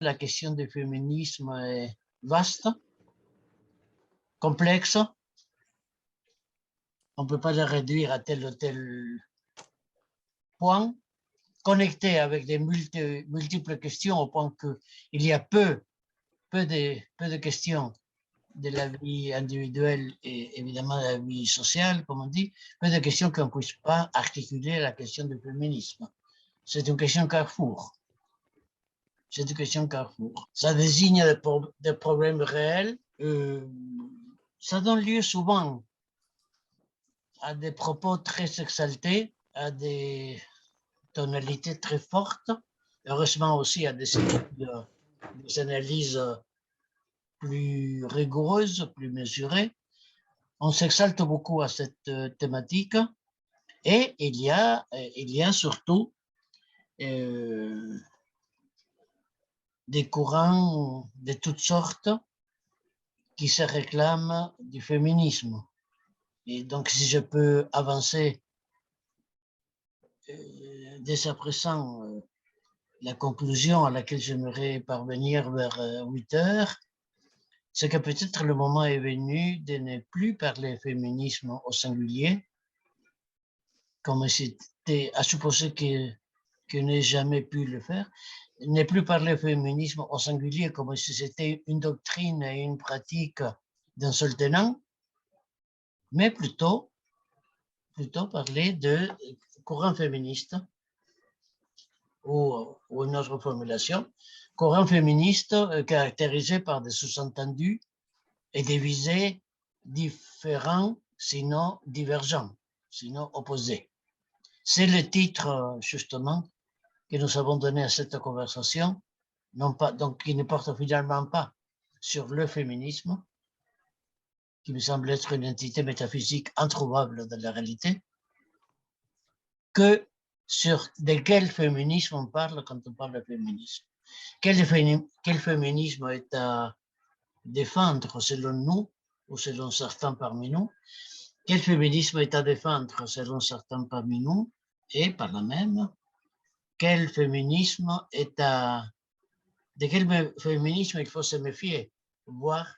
la question du féminisme est vaste, complexe. On ne peut pas la réduire à tel ou tel point, connecté avec des multiples questions au point qu'il y a peu de questions de la vie individuelle et évidemment de la vie sociale, comme on dit, peu de questions qu'on ne puisse pas articuler la question du féminisme. C'est une question carrefour. C'est une question carrefour. Ça désigne des problèmes réels. Ça donne lieu souvent à des propos très exaltés, à des tonalités très fortes, heureusement aussi à des analyses plus rigoureuses, plus mesurées. On s'exalte beaucoup à cette thématique et il y a surtout des courants de toutes sortes qui se réclament du féminisme. Et donc, si je peux avancer dès à présent la conclusion à laquelle j'aimerais parvenir vers 8 heures, c'est que peut-être le moment est venu de ne plus parler féminisme au singulier, comme c'était à supposer que n'ait jamais pu le faire, ne plus parler féminisme au singulier comme si c'était une doctrine et une pratique d'un seul tenant, mais plutôt parler de courant féministe ou une autre formulation, courant féministe caractérisé par des sous-entendus et des visées différents, sinon divergents, sinon opposés. C'est le titre, justement, que nous avons donné à cette conversation, non pas, donc qui ne porte finalement pas sur le féminisme, qui me semble être une entité métaphysique introuvable dans la réalité, que sur de quel féminisme on parle quand on parle de féminisme. Quel féminisme est à défendre selon nous, ou selon certains parmi nous? Quel féminisme est à défendre selon certains parmi nous? Et par là même, quel féminisme est à... De quel féminisme il faut se méfier, voire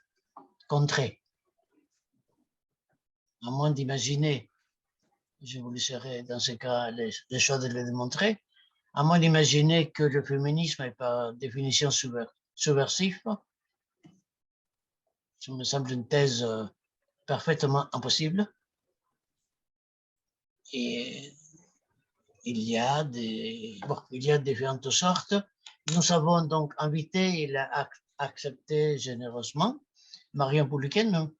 contrer? À moins d'imaginer, je vous laisserai dans ce cas les choses de le démontrer, à moins d'imaginer que le féminisme est par définition subversif, ça me semble une thèse parfaitement impossible. Et il y a différentes sortes. Nous avons donc invité, il a accepté généreusement, Marion Pouliken, nous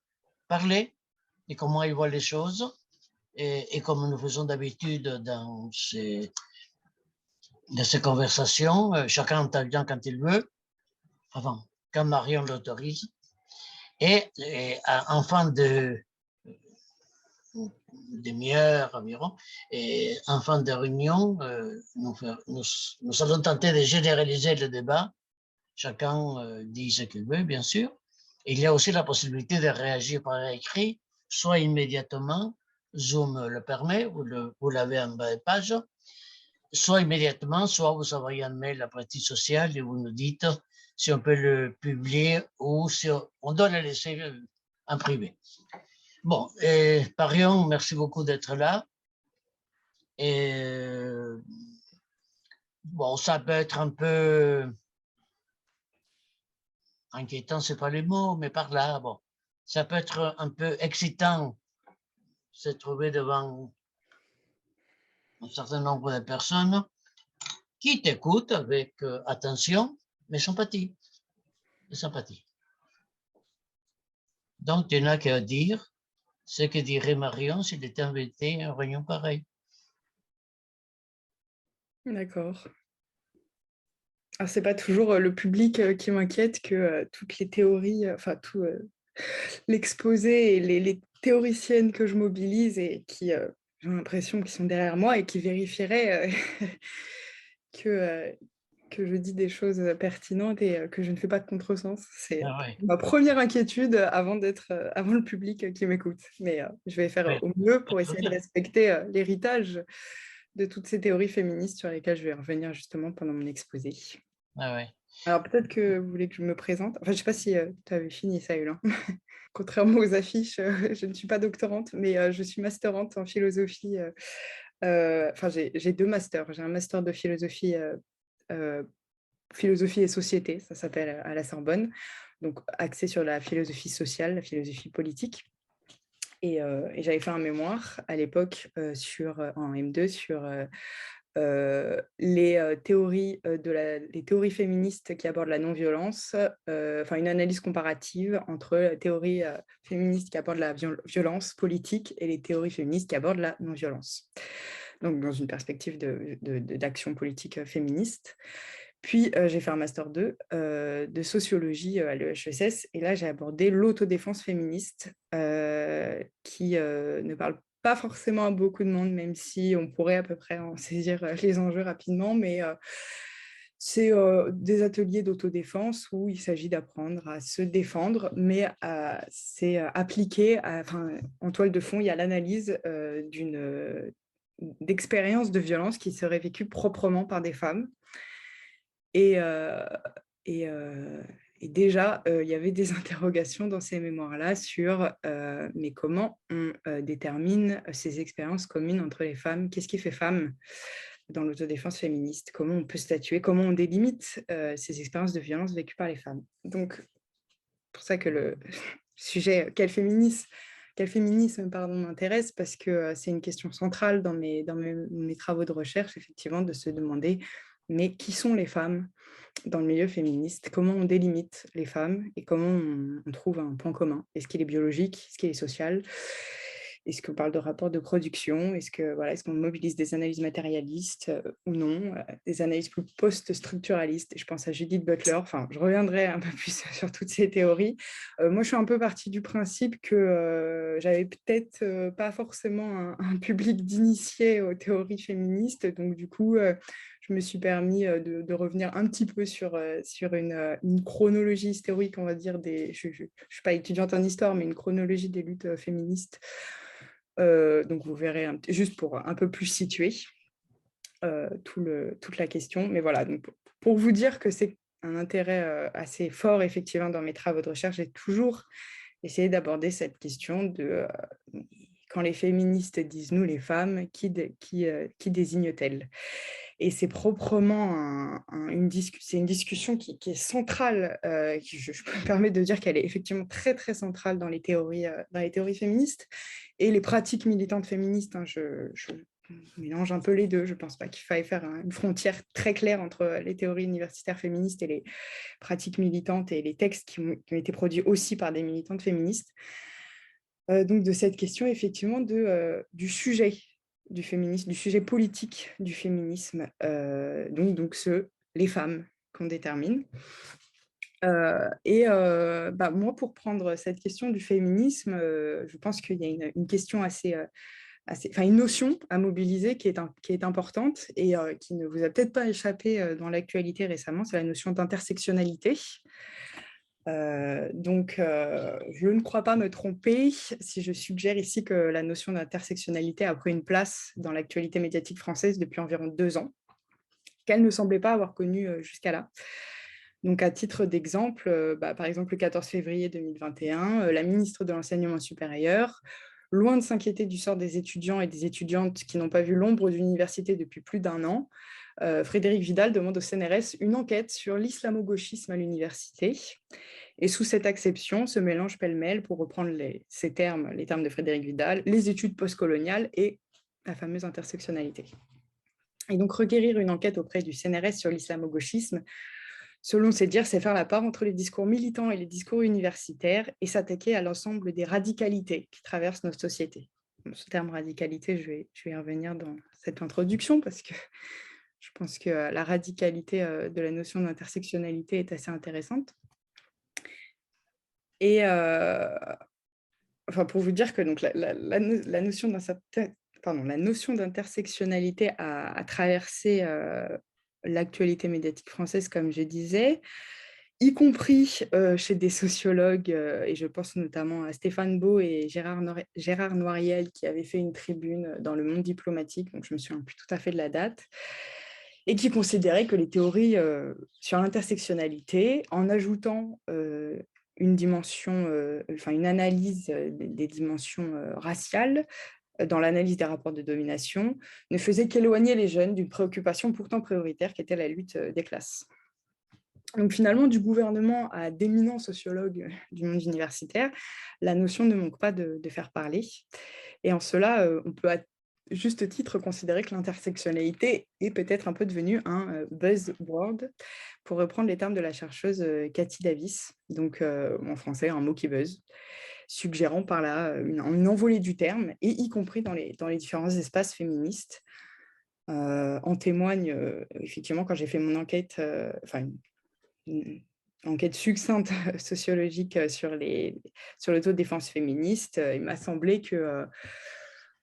parler de comment il voit les choses et comme nous faisons d'habitude dans ces conversations, chacun intervient quand il veut, enfin, quand Marion l'autorise. Et en fin de demi-heure environ, et en fin de réunion, nous allons tenter de généraliser le débat. Chacun dit ce qu'il veut, bien sûr. Il y a aussi la possibilité de réagir par écrit, soit immédiatement, Zoom le permet, vous l'avez en bas de page, soit immédiatement, soit vous envoyez un mail à Pratique Sociale et vous nous dites si on peut le publier ou si on doit le laisser en privé. Bon, Marion, merci beaucoup d'être là. Et bon, ça peut être un peu inquiétant, c'est pas le mot, mais par là, bon, ça peut être un peu excitant se trouver devant un certain nombre de personnes qui t'écoutent avec attention, mais sympathie. Donc, tu n'as qu'à dire ce que dirait Marion s'il était invité à une réunion pareille. D'accord. Alors, c'est pas toujours le public qui m'inquiète que toutes les théories, enfin, tout l'exposé et les théoriciennes que je mobilise et qui, j'ai l'impression qu'ils sont derrière moi et qui vérifieraient que je dis des choses pertinentes et que je ne fais pas de contresens. C'est ma première inquiétude avant le public qui m'écoute. Mais je vais faire au mieux pour essayer de respecter l'héritage de toutes ces théories féministes sur lesquelles je vais revenir justement pendant mon exposé. Ah ouais. Alors peut-être que vous voulez que je me présente. Enfin, je ne sais pas si tu avais fini, Saül, hein. Contrairement aux affiches, je ne suis pas doctorante, mais je suis masterante en philosophie. Enfin, j'ai 2 masters. J'ai un master de philosophie, philosophie et société, ça s'appelle à la Sorbonne, donc axé sur la philosophie sociale, la philosophie politique. Et j'avais fait un mémoire à l'époque en M2 sur les théories les théories féministes qui abordent la non-violence, enfin une analyse comparative entre les théories féministes qui abordent la violence politique et les théories féministes qui abordent la non-violence. Donc dans une perspective d'action politique féministe. Puis j'ai fait un master 2 de sociologie à l'EHESS et là j'ai abordé l'autodéfense féministe qui ne parle pas forcément à beaucoup de monde, même si on pourrait à peu près en saisir les enjeux rapidement, mais c'est des ateliers d'autodéfense où il s'agit d'apprendre à se défendre, mais c'est appliqué, en toile de fond, il y a l'analyse d'expériences de violence qui seraient vécues proprement par des femmes. Et, et, et déjà, il y avait des interrogations dans ces mémoires-là sur mais comment on détermine ces expériences communes entre les femmes? Qu'est-ce qui fait femme dans l'autodéfense féministe? Comment on peut statuer? Comment on délimite ces expériences de violence vécues par les femmes? Donc, pour ça que le sujet quel féminisme m'intéresse, parce que c'est une question centrale dans mes travaux de recherche, effectivement, de se demander mais qui sont les femmes dans le milieu féministe? Comment on délimite les femmes et comment on trouve un point commun? Est-ce qu'il est biologique? Est-ce qu'il est social? Est-ce qu'on parle de rapport de production? Est-ce qu'on mobilise des analyses matérialistes ou non? Des analyses plus post-structuralistes? Et je pense à Judith Butler. Enfin, je reviendrai un peu plus sur toutes ces théories. Moi, je suis un peu partie du principe que j'avais peut-être pas forcément un public d'initiés aux théories féministes. Donc, du coup, je me suis permis de revenir un petit peu sur une chronologie historique, on va dire. Je ne suis pas étudiante en histoire, mais une chronologie des luttes féministes. Donc, vous verrez, juste pour un peu plus situer toute la question. Mais voilà, donc, pour vous dire que c'est un intérêt assez fort, effectivement, dans mes travaux de recherche, j'ai toujours essayé d'aborder cette question de quand les féministes disent « nous, les femmes », qui désignent-elles? Et c'est proprement une discussion qui est centrale, je me permets de dire qu'elle est effectivement très, très centrale dans les théories féministes et les pratiques militantes féministes. Hein, je mélange un peu les deux. Je ne pense pas qu'il faille faire une frontière très claire entre les théories universitaires féministes et les pratiques militantes et les textes qui ont été produits aussi par des militantes féministes. Donc de cette question, effectivement, du sujet du féminisme, du sujet politique du féminisme, donc les femmes qu'on détermine. Moi, pour prendre cette question du féminisme, je pense qu'il y a une question une notion à mobiliser qui est importante et qui ne vous a peut-être pas échappé dans l'actualité récemment, c'est la notion d'intersectionnalité. Je ne crois pas me tromper si je suggère ici que la notion d'intersectionnalité a pris une place dans l'actualité médiatique française depuis environ 2 ans, qu'elle ne semblait pas avoir connue jusqu'à là. Donc, à titre d'exemple, par exemple, le 14 février 2021, la ministre de l'Enseignement supérieur, loin de s'inquiéter du sort des étudiants et des étudiantes qui n'ont pas vu l'ombre d'université depuis plus d'1 an, Frédérique Vidal demande au CNRS une enquête sur l'islamo-gauchisme à l'université. Et sous cette acception se mélange pêle-mêle, pour reprendre les termes de Frédérique Vidal, les études postcoloniales et la fameuse intersectionnalité. Et donc, requérir une enquête auprès du CNRS sur l'islamo-gauchisme, selon ses dires, c'est faire la part entre les discours militants et les discours universitaires et s'attaquer à l'ensemble des radicalités qui traversent notre société. Ce terme radicalité, je vais y revenir dans cette introduction parce que je pense que la radicalité de la notion d'intersectionnalité est assez intéressante. Et pour vous dire que donc, la notion d'intersectionnalité a traversé l'actualité médiatique française, comme je disais, y compris chez des sociologues, et je pense notamment à Stéphane Beau et Gérard Noiriel, qui avaient fait une tribune dans Le Monde diplomatique, donc je me souviens plus tout à fait de la date. et qui considérait que les théories sur l'intersectionnalité, en ajoutant une dimension, une analyse des dimensions raciales dans l'analyse des rapports de domination, ne faisaient qu'éloigner les jeunes d'une préoccupation pourtant prioritaire qui était la lutte des classes. Donc finalement, du gouvernement à d'éminents sociologues du monde universitaire, la notion ne manque pas de faire parler. Et en cela, on peut à juste titre considérer que l'intersectionnalité est peut-être un peu devenue un buzzword, pour reprendre les termes de la chercheuse Cathy Davis, donc en français, un mot qui buzz, suggérant par là une envolée du terme, et y compris dans les différents espaces féministes. En témoigne, effectivement, quand j'ai fait mon enquête, une enquête succincte sociologique sur le taux de défense féministe, il m'a semblé que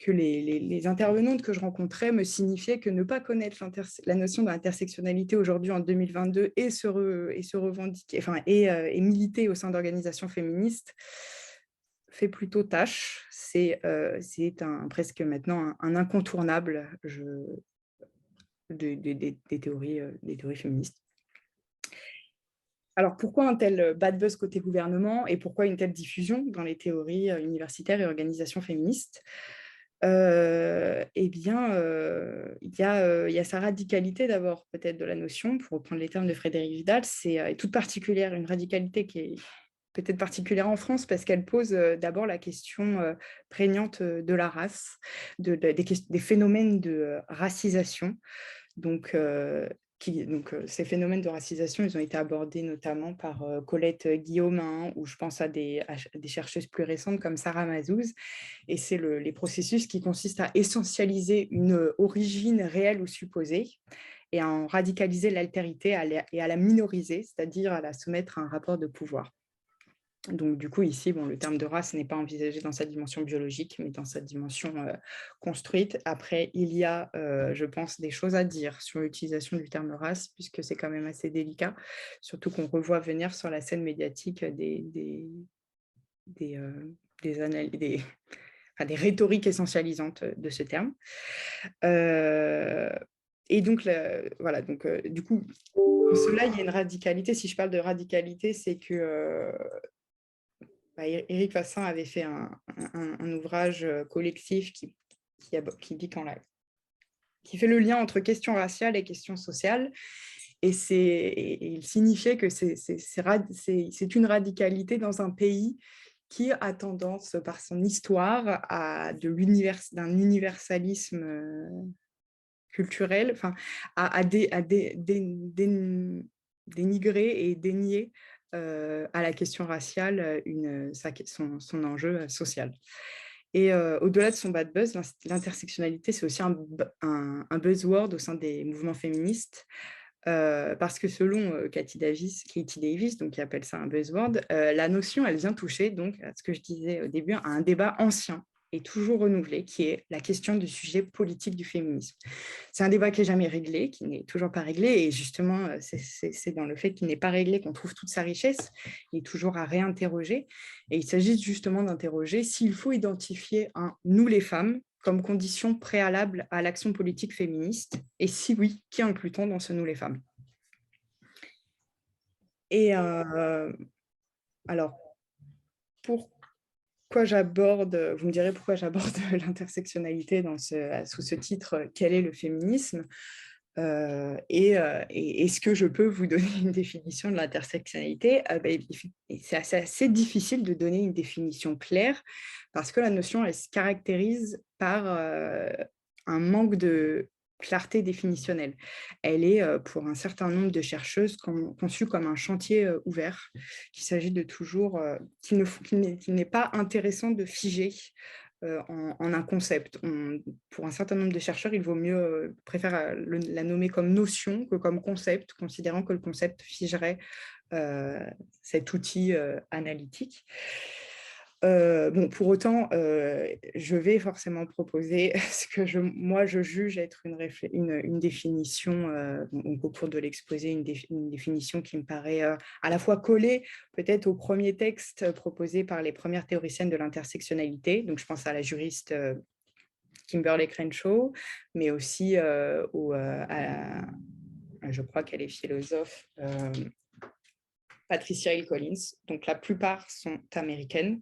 les intervenantes que je rencontrais me signifiaient que ne pas connaître la notion d'intersectionnalité aujourd'hui en 2022 et se revendiquer, et militer au sein d'organisations féministes fait plutôt tâche. C'est presque maintenant un incontournable des théories féministes. Alors, pourquoi un tel bad buzz côté gouvernement et pourquoi une telle diffusion dans les théories universitaires et organisations féministes? Il y a sa radicalité d'abord, peut-être, de la notion, pour reprendre les termes de Frédéric Vidal, c'est toute particulière, une radicalité qui est peut-être particulière en France parce qu'elle pose d'abord la question prégnante de la race, des phénomènes de racisation. Donc, ces phénomènes de racisation, ils ont été abordés notamment par Colette Guillaumin, ou je pense à des chercheuses plus récentes comme Sarah Mazouz. Et c'est les processus qui consistent à essentialiser une origine réelle ou supposée et à en radicaliser l'altérité et à la minoriser, c'est-à-dire à la soumettre à un rapport de pouvoir. Donc, du coup, ici, le terme de race n'est pas envisagé dans sa dimension biologique, mais dans sa dimension construite. Après, il y a, je pense, des choses à dire sur l'utilisation du terme race, puisque c'est quand même assez délicat, surtout qu'on revoit venir sur la scène médiatique des rhétoriques essentialisantes de ce terme. Et donc, du coup, en cela, il y a une radicalité. Si je parle de radicalité, c'est que Éric Vassin avait fait un ouvrage collectif qui dit qui fait le lien entre questions raciales et questions sociales. Et il signifiait que c'est une radicalité dans un pays qui a tendance, par son histoire, d'un universalisme culturel, à dénigrer et dénier à la question raciale son enjeu social. Et au-delà de son bad buzz, l'intersectionnalité, c'est aussi un buzzword au sein des mouvements féministes, parce que selon Katie Davis, donc, qui appelle ça un buzzword, la notion, elle vient toucher, donc, à ce que je disais au début, à un débat ancien et toujours renouvelé, qui est la question du sujet politique du féminisme. C'est un débat qui n'est jamais réglé, qui n'est toujours pas réglé, et justement, c'est dans le fait qu'il n'est pas réglé qu'on trouve toute sa richesse. Il est toujours à réinterroger, et il s'agit justement d'interroger s'il faut identifier un « nous les femmes » comme condition préalable à l'action politique féministe, et si oui, qui inclut-on dans ce « nous les femmes » ? Et alors, pourquoi j'aborde, vous me direz pourquoi j'aborde l'intersectionnalité sous ce titre « Quel est le féminisme ?» et est-ce que je peux vous donner une définition de l'intersectionnalité ? C'est assez difficile de donner une définition claire parce que la notion, elle se caractérise par un manque de clarté définitionnelle. Elle est, pour un certain nombre de chercheuses, conçue comme un chantier ouvert, qu'il s'agit de toujours, qu'il n'est pas intéressant de figer en un concept. Pour un certain nombre de chercheurs, il vaut mieux préférer la nommer comme notion que comme concept, considérant que le concept figerait cet outil analytique. Pour autant, je vais forcément proposer ce que moi je juge être une définition, au cours de l'exposé, une définition qui me paraît à la fois collée peut-être au premier texte proposé par les premières théoriciennes de l'intersectionnalité. Donc, je pense à la juriste Kimberlé Crenshaw, mais aussi je crois qu'elle est philosophe, Patricia Hill Collins. Donc, la plupart sont américaines.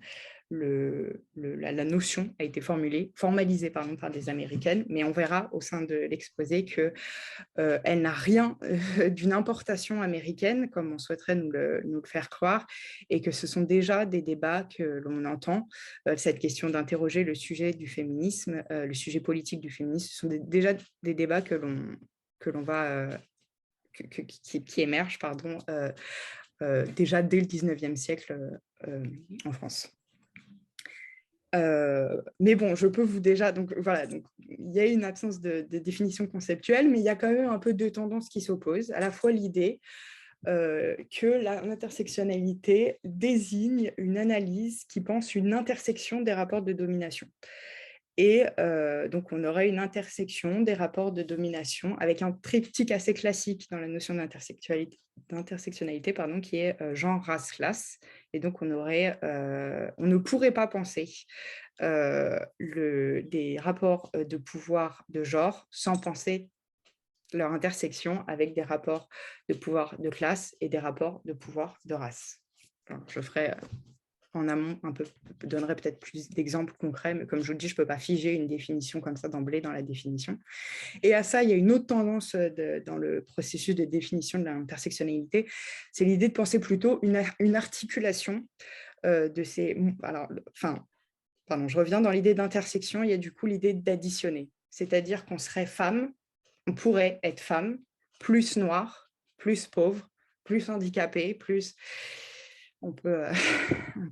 La notion a été formalisée par des Américaines, mais on verra au sein de l'exposé qu'elle n'a rien d'une importation américaine, comme on souhaiterait nous le faire croire, et que ce sont déjà des débats que l'on entend. Cette question d'interroger le sujet du féminisme, le sujet politique du féminisme, ce sont déjà des débats que l'on va... qui émergent, déjà dès le 19e siècle en France. Mais bon, je peux vous déjà... Donc voilà, donc, il y a une absence de définition conceptuelle, mais il y a quand même un peu deux tendances qui s'opposent. À la fois l'idée que l'intersectionnalité désigne une analyse qui pense une intersection des rapports de domination. Et donc, on aurait une intersection des rapports de domination avec un triptyque assez classique dans la notion d'intersectionnalité, qui est genre, race, classe. Et donc, on ne pourrait pas penser des rapports de pouvoir de genre sans penser leur intersection avec des rapports de pouvoir de classe et des rapports de pouvoir de race. Alors, je ferai... en amont, donnerai peut-être plus d'exemples concrets, mais comme je vous le dis, je ne peux pas figer une définition comme ça d'emblée dans la définition. Et à ça, il y a une autre tendance dans le processus de définition de l'intersectionnalité, c'est l'idée de penser plutôt une articulation de ces... je reviens dans l'idée d'intersection, il y a du coup l'idée d'additionner, c'est-à-dire qu'on serait femme, on pourrait être femme, plus noire, plus pauvre, plus handicapée, plus... On peut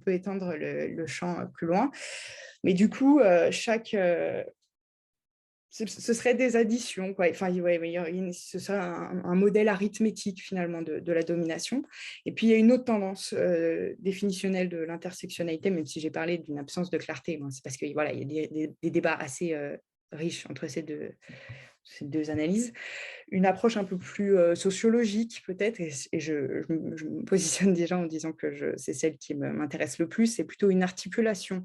étendre le champ plus loin. Mais du coup, ce serait des additions, quoi. Enfin, ce serait un modèle arithmétique, finalement, de la domination. Et puis, il y a une autre tendance définitionnelle de l'intersectionnalité, même si j'ai parlé d'une absence de clarté. C'est parce qu'il y a des débats assez riches entre ces deux analyses. Une approche un peu plus sociologique peut-être, et je me positionne déjà en disant que c'est celle qui m'intéresse le plus, c'est plutôt une articulation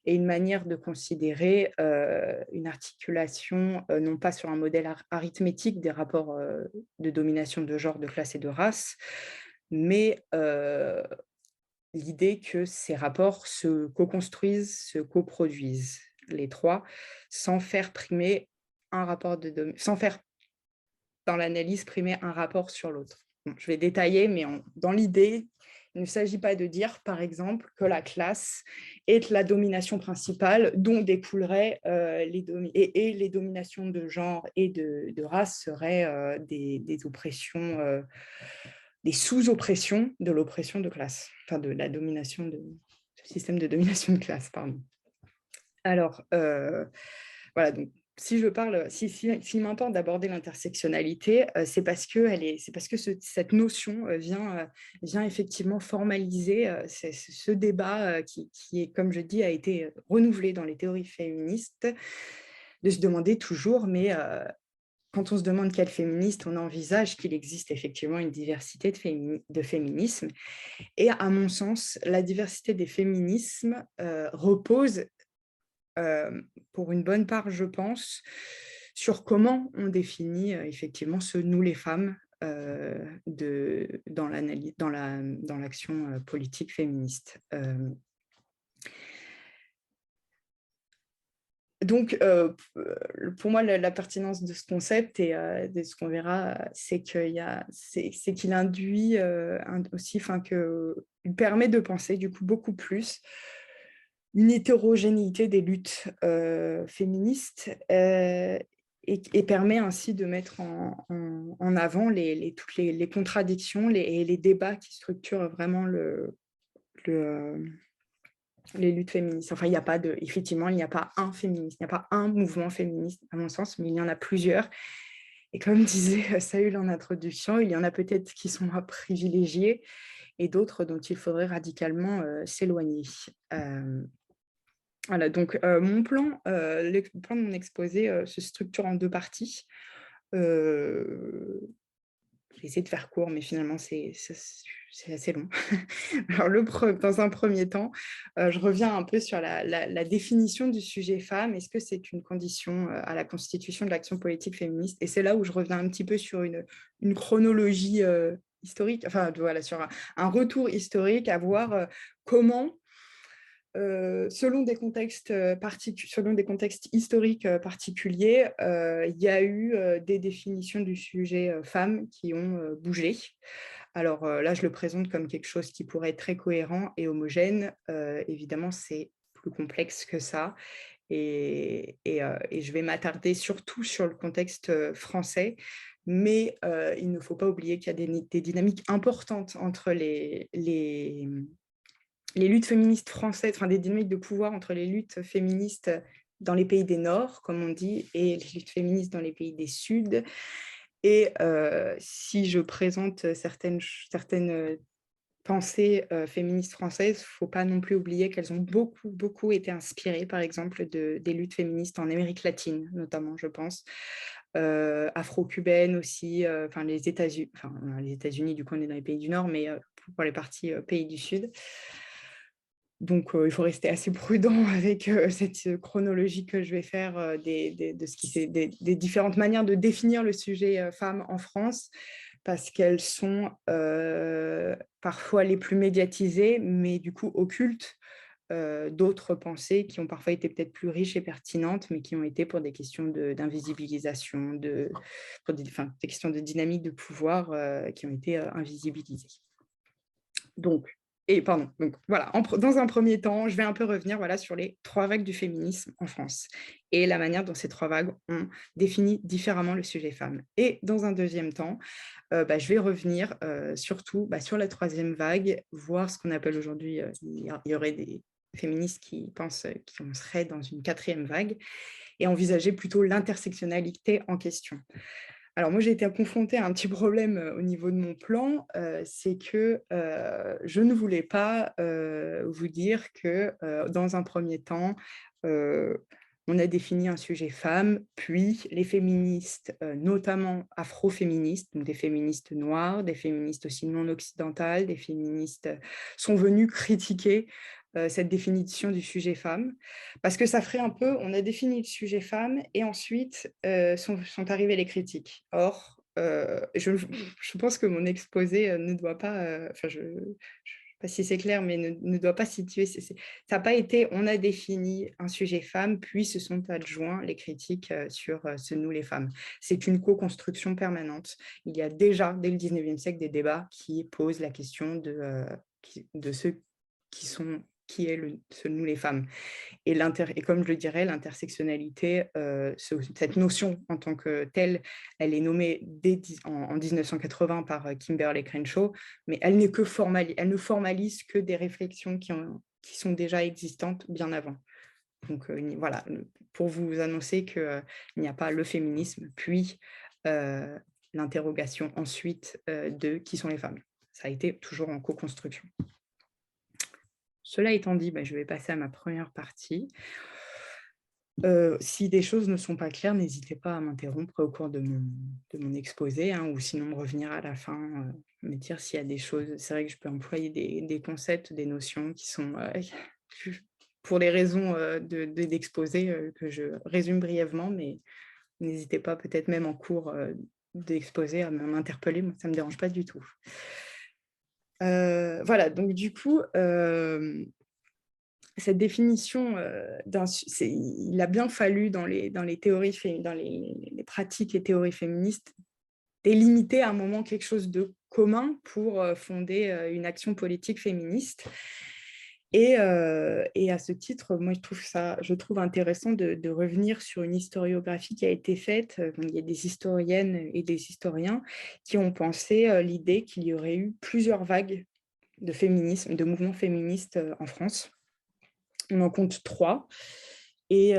et une manière de considérer une articulation non pas sur un modèle arithmétique des rapports de domination de genre, de classe et de race, mais l'idée que ces rapports se co-construisent, se coproduisent, les trois, sans faire primer un rapport sans faire dans l'analyse primer un rapport sur l'autre. Bon, je vais détailler, mais dans l'idée, il ne s'agit pas de dire, par exemple, que la classe est la domination principale dont découleraient les dominations de genre et de race seraient des oppressions, des sous-oppressions de l'oppression de classe, enfin de la domination du système de domination de classe, pardon. Alors, voilà, donc s'il m'importe d'aborder l'intersectionnalité, c'est parce que cette notion vient effectivement formaliser ce débat qui est, comme je dis, a été renouvelé dans les théories féministes, de se demander toujours, mais quand on se demande quel féministe, on envisage qu'il existe effectivement une diversité de féminismes. Et à mon sens, la diversité des féminismes repose pour une bonne part, je pense, sur comment on définit effectivement ce « nous les femmes » dans l'action politique féministe. Donc, pour moi, la pertinence de ce concept et de ce qu'on verra, c'est qu'il induit aussi, qu'il permet de penser du coup beaucoup plus une hétérogénéité des luttes féministes et permet ainsi de mettre en avant toutes les contradictions et les débats qui structurent vraiment les luttes féministes. Enfin, effectivement, il n'y a pas un féministe, il n'y a pas un mouvement féministe, à mon sens, mais il y en a plusieurs. Et comme disait Saül en introduction, il y en a peut-être qui sont à privilégier et d'autres dont il faudrait radicalement s'éloigner. Voilà, donc le plan de mon exposé se structure en deux parties. vais essayer de faire court, mais finalement, c'est assez long. Alors, dans un premier temps, je reviens un peu sur la définition du sujet femme. Est-ce que c'est une condition à la constitution de l'action politique féministe? Et c'est là où je reviens un petit peu sur une chronologie historique, enfin, voilà, sur un retour historique, à voir comment selon des contextes historiques particuliers, il y a eu des définitions du sujet femme qui ont bougé. Alors là, je le présente comme quelque chose qui pourrait être très cohérent et homogène. Évidemment, c'est plus complexe que ça. Et je vais m'attarder surtout sur le contexte français, mais il ne faut pas oublier qu'il y a des dynamiques importantes entre les luttes féministes françaises, enfin des dynamiques de pouvoir entre les luttes féministes dans les pays des Nord, comme on dit, et les luttes féministes dans les pays des Sud. Et si je présente certaines pensées féministes françaises, il ne faut pas non plus oublier qu'elles ont beaucoup été inspirées, par exemple, des luttes féministes en Amérique latine, notamment, je pense, afro-cubaines aussi, enfin les États-Unis, du coup, on est dans les pays du Nord, mais pour les parties pays du Sud. Donc, il faut rester assez prudent avec cette chronologie que je vais faire des différentes manières de définir le sujet femme en France, parce qu'elles sont parfois les plus médiatisées, mais du coup occultent d'autres pensées qui ont parfois été peut-être plus riches et pertinentes, mais qui ont été pour des questions d'invisibilisation, pour des questions de dynamique de pouvoir qui ont été invisibilisées. Donc voilà, dans un premier temps, je vais un peu revenir sur les 3 vagues du féminisme en France et la manière dont ces 3 vagues ont défini différemment le sujet femme. Et dans un deuxième temps, je vais revenir surtout sur la 3e vague, voir ce qu'on appelle aujourd'hui, il y aurait des féministes qui pensent qu'on serait dans une 4e vague, et envisager plutôt l'intersectionnalité en question. Alors moi, j'ai été confrontée à un petit problème au niveau de mon plan, c'est que je ne voulais pas vous dire que dans un premier temps, on a défini un sujet femme, puis les féministes, notamment afro-féministes, donc des féministes noires, des féministes aussi non occidentales, des féministes sont venues critiquer cette définition du sujet femme, parce que ça ferait un peu, on a défini le sujet femme et ensuite sont arrivées les critiques. Or, je pense que mon exposé ne doit pas, je ne sais pas si c'est clair, mais ne doit pas situer, ça n'a pas été, on a défini un sujet femme, puis se sont adjoints les critiques sur ce nous les femmes. C'est une co-construction permanente. Il y a déjà, dès le 19e siècle, des débats qui posent la question de ceux qui est ce nous les femmes. Et comme je le dirais, l'intersectionnalité, cette notion en tant que telle, elle est nommée en 1980 par Kimberlé Crenshaw, mais elle ne formalise que des réflexions qui sont déjà existantes bien avant. Donc voilà, pour vous annoncer qu'il n'y a pas le féminisme, puis l'interrogation ensuite de qui sont les femmes. Ça a été toujours en co-construction. Cela étant dit, je vais passer à ma première partie. Si des choses ne sont pas claires, n'hésitez pas à m'interrompre au cours de mon exposé, ou sinon me revenir à la fin, me dire s'il y a des choses. C'est vrai que je peux employer des concepts, des notions qui sont, pour les raisons d'exposé, que je résume brièvement, mais n'hésitez pas peut-être même en cours d'exposé à m'interpeller, moi ça ne me dérange pas du tout. Voilà, donc du coup, cette définition, il a bien fallu dans les théories, dans les pratiques et théories féministes, délimiter à un moment quelque chose de commun pour fonder une action politique féministe. Et à ce titre, moi, je trouve intéressant de revenir sur une historiographie qui a été faite. Il y a des historiennes et des historiens qui ont pensé l'idée qu'il y aurait eu plusieurs vagues de féminisme, de mouvements féministes en France. On en compte 3. Et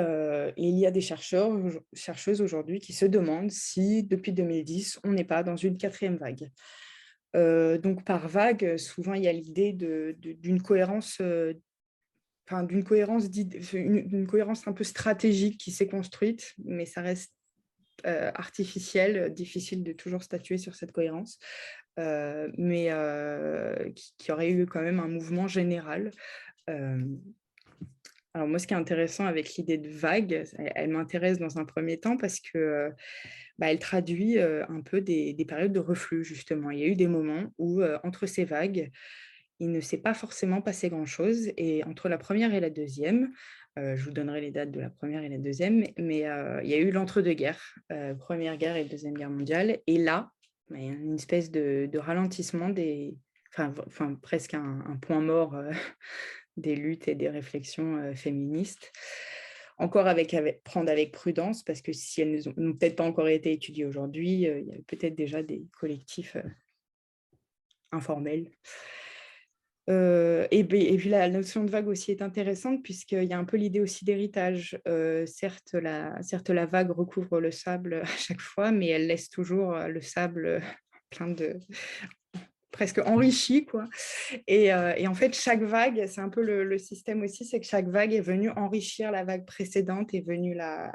il y a des chercheuses aujourd'hui qui se demandent si, depuis 2010, on n'est pas dans une 4e vague. Donc, par vague, souvent, il y a l'idée d'une cohérence, d'une cohérence un peu stratégique qui s'est construite, mais ça reste artificielle, difficile de toujours statuer sur cette cohérence, mais qui aurait eu quand même un mouvement général. Alors moi, ce qui est intéressant avec l'idée de vague, elle m'intéresse dans un premier temps parce que elle traduit un peu des périodes de reflux, justement. Il y a eu des moments où, entre ces vagues, il ne s'est pas forcément passé grand-chose. Et entre la première et la deuxième, je vous donnerai les dates de la première et la deuxième, mais il y a eu l'entre-deux-guerres, Première Guerre et Deuxième Guerre mondiale. Et là, il y a une espèce de ralentissement enfin presque un point mort des luttes et des réflexions féministes. Encore prendre avec prudence, parce que si elles n'ont peut-être pas encore été étudiées aujourd'hui, il y a peut-être déjà des collectifs informels. Et puis la notion de vague aussi est intéressante, puisqu'il y a un peu l'idée aussi d'héritage. Certes, la vague recouvre le sable à chaque fois, mais elle laisse toujours le sable plein de presque enrichi, quoi. Et en fait, chaque vague, c'est un peu le système aussi, c'est que chaque vague est venue enrichir la vague précédente, est venue la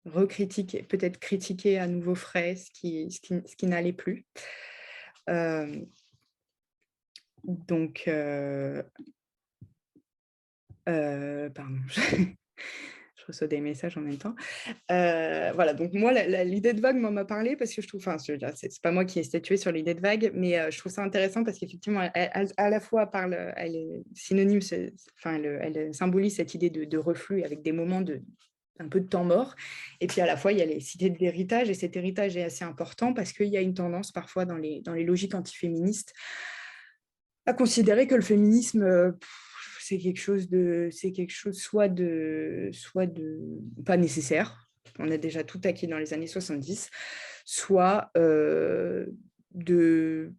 recritiquer, peut-être critiquer à nouveau frais ce qui n'allait plus. Donc, pardon, je reçois des messages en même temps. Voilà, donc moi, l'idée de vague m'en m'a parlé parce que je trouve, enfin, c'est pas moi qui ai statué sur l'idée de vague, mais je trouve ça intéressant parce qu'effectivement, elle, à la fois elle est synonyme, enfin, elle symbolise cette idée de reflux avec des moments un peu de temps mort, et puis à la fois il y a les cités de l'héritage, et cet héritage est assez important parce qu'il y a une tendance parfois dans les logiques antiféministes à considérer que le féminisme, c'est quelque chose soit de pas nécessaire, on a déjà tout acquis dans les années 70, soit de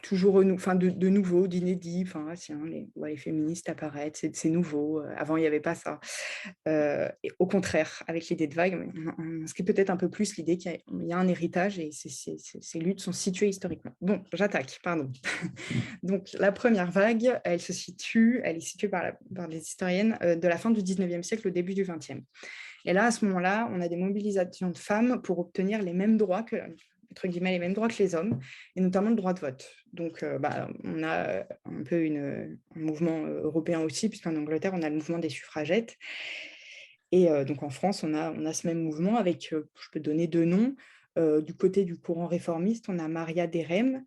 toujours de nouveau, d'inédit. Enfin, tiens, les féministes apparaissent, c'est nouveau. Avant, il n'y avait pas ça. Et au contraire, avec l'idée de vague, on inscrit peut-être un peu plus l'idée qu'il y a un héritage et ces luttes sont situées historiquement. Bon, j'attaque, pardon. Donc, la première vague, elle est située par des historiennes de la fin du 19e siècle au début du 20e. Et là, à ce moment-là, on a des mobilisations de femmes pour obtenir les mêmes droits entre guillemets, les mêmes droits que les hommes, et notamment le droit de vote. Donc, on a un peu un mouvement européen aussi, puisqu'en Angleterre, on a le mouvement des suffragettes. Et donc, en France, on a ce même mouvement avec, je peux donner deux noms. Du côté du courant réformiste, on a Maria Derem,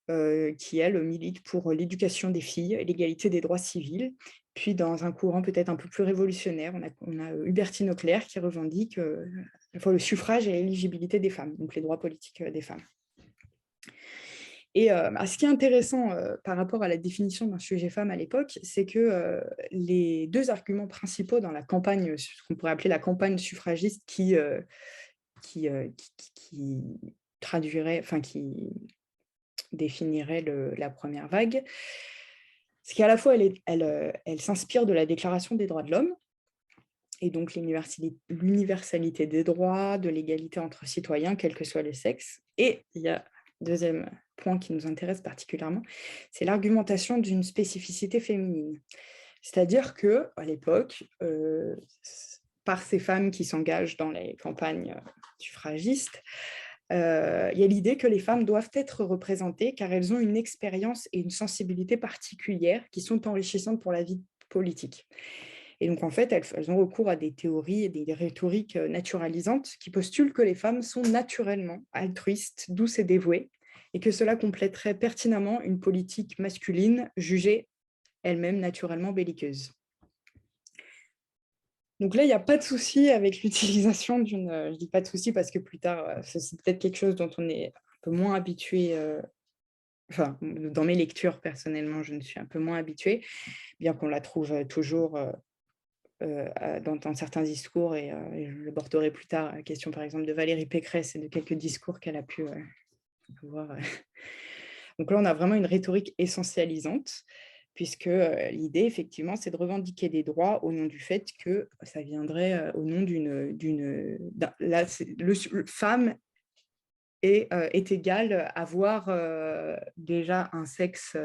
qui, elle, milite pour l'éducation des filles et l'égalité des droits civils. Puis, dans un courant peut-être un peu plus révolutionnaire, on a Hubertine Auclair qui revendique le suffrage et l'éligibilité des femmes, donc les droits politiques des femmes. Et ce qui est intéressant par rapport à la définition d'un sujet femme à l'époque, c'est que les deux arguments principaux dans la campagne, ce qu'on pourrait appeler la campagne suffragiste qui traduirait, enfin qui définirait la première vague, c'est qu'à la fois elle s'inspire de la Déclaration des droits de l'homme, et donc l'universalité des droits, de l'égalité entre citoyens, quel que soit le sexe. Et il y a deuxième point qui nous intéresse particulièrement, c'est l'argumentation d'une spécificité féminine. C'est-à-dire qu'à l'époque, par ces femmes qui s'engagent dans les campagnes suffragistes, il y a l'idée que les femmes doivent être représentées car elles ont une expérience et une sensibilité particulières qui sont enrichissantes pour la vie politique. Et donc, en fait, elles ont recours à des théories et des rhétoriques naturalisantes qui postulent que les femmes sont naturellement altruistes, douces et dévouées, et que cela compléterait pertinemment une politique masculine jugée elle-même naturellement belliqueuse. Donc là, il n'y a pas de souci avec l'utilisation d'une... Je ne dis pas de souci parce que plus tard, c'est peut-être quelque chose dont on est un peu moins habitué. Enfin, dans mes lectures, personnellement, je ne suis un peu moins habituée, bien qu'on la trouve toujours... dans certains discours, et je l'aborderai plus tard, la question par exemple de Valérie Pécresse et de quelques discours qu'elle a pu avoir. Donc là, on a vraiment une rhétorique essentialisante, puisque l'idée, effectivement, c'est de revendiquer des droits au nom du fait que ça viendrait au nom femme est égale à avoir déjà un sexe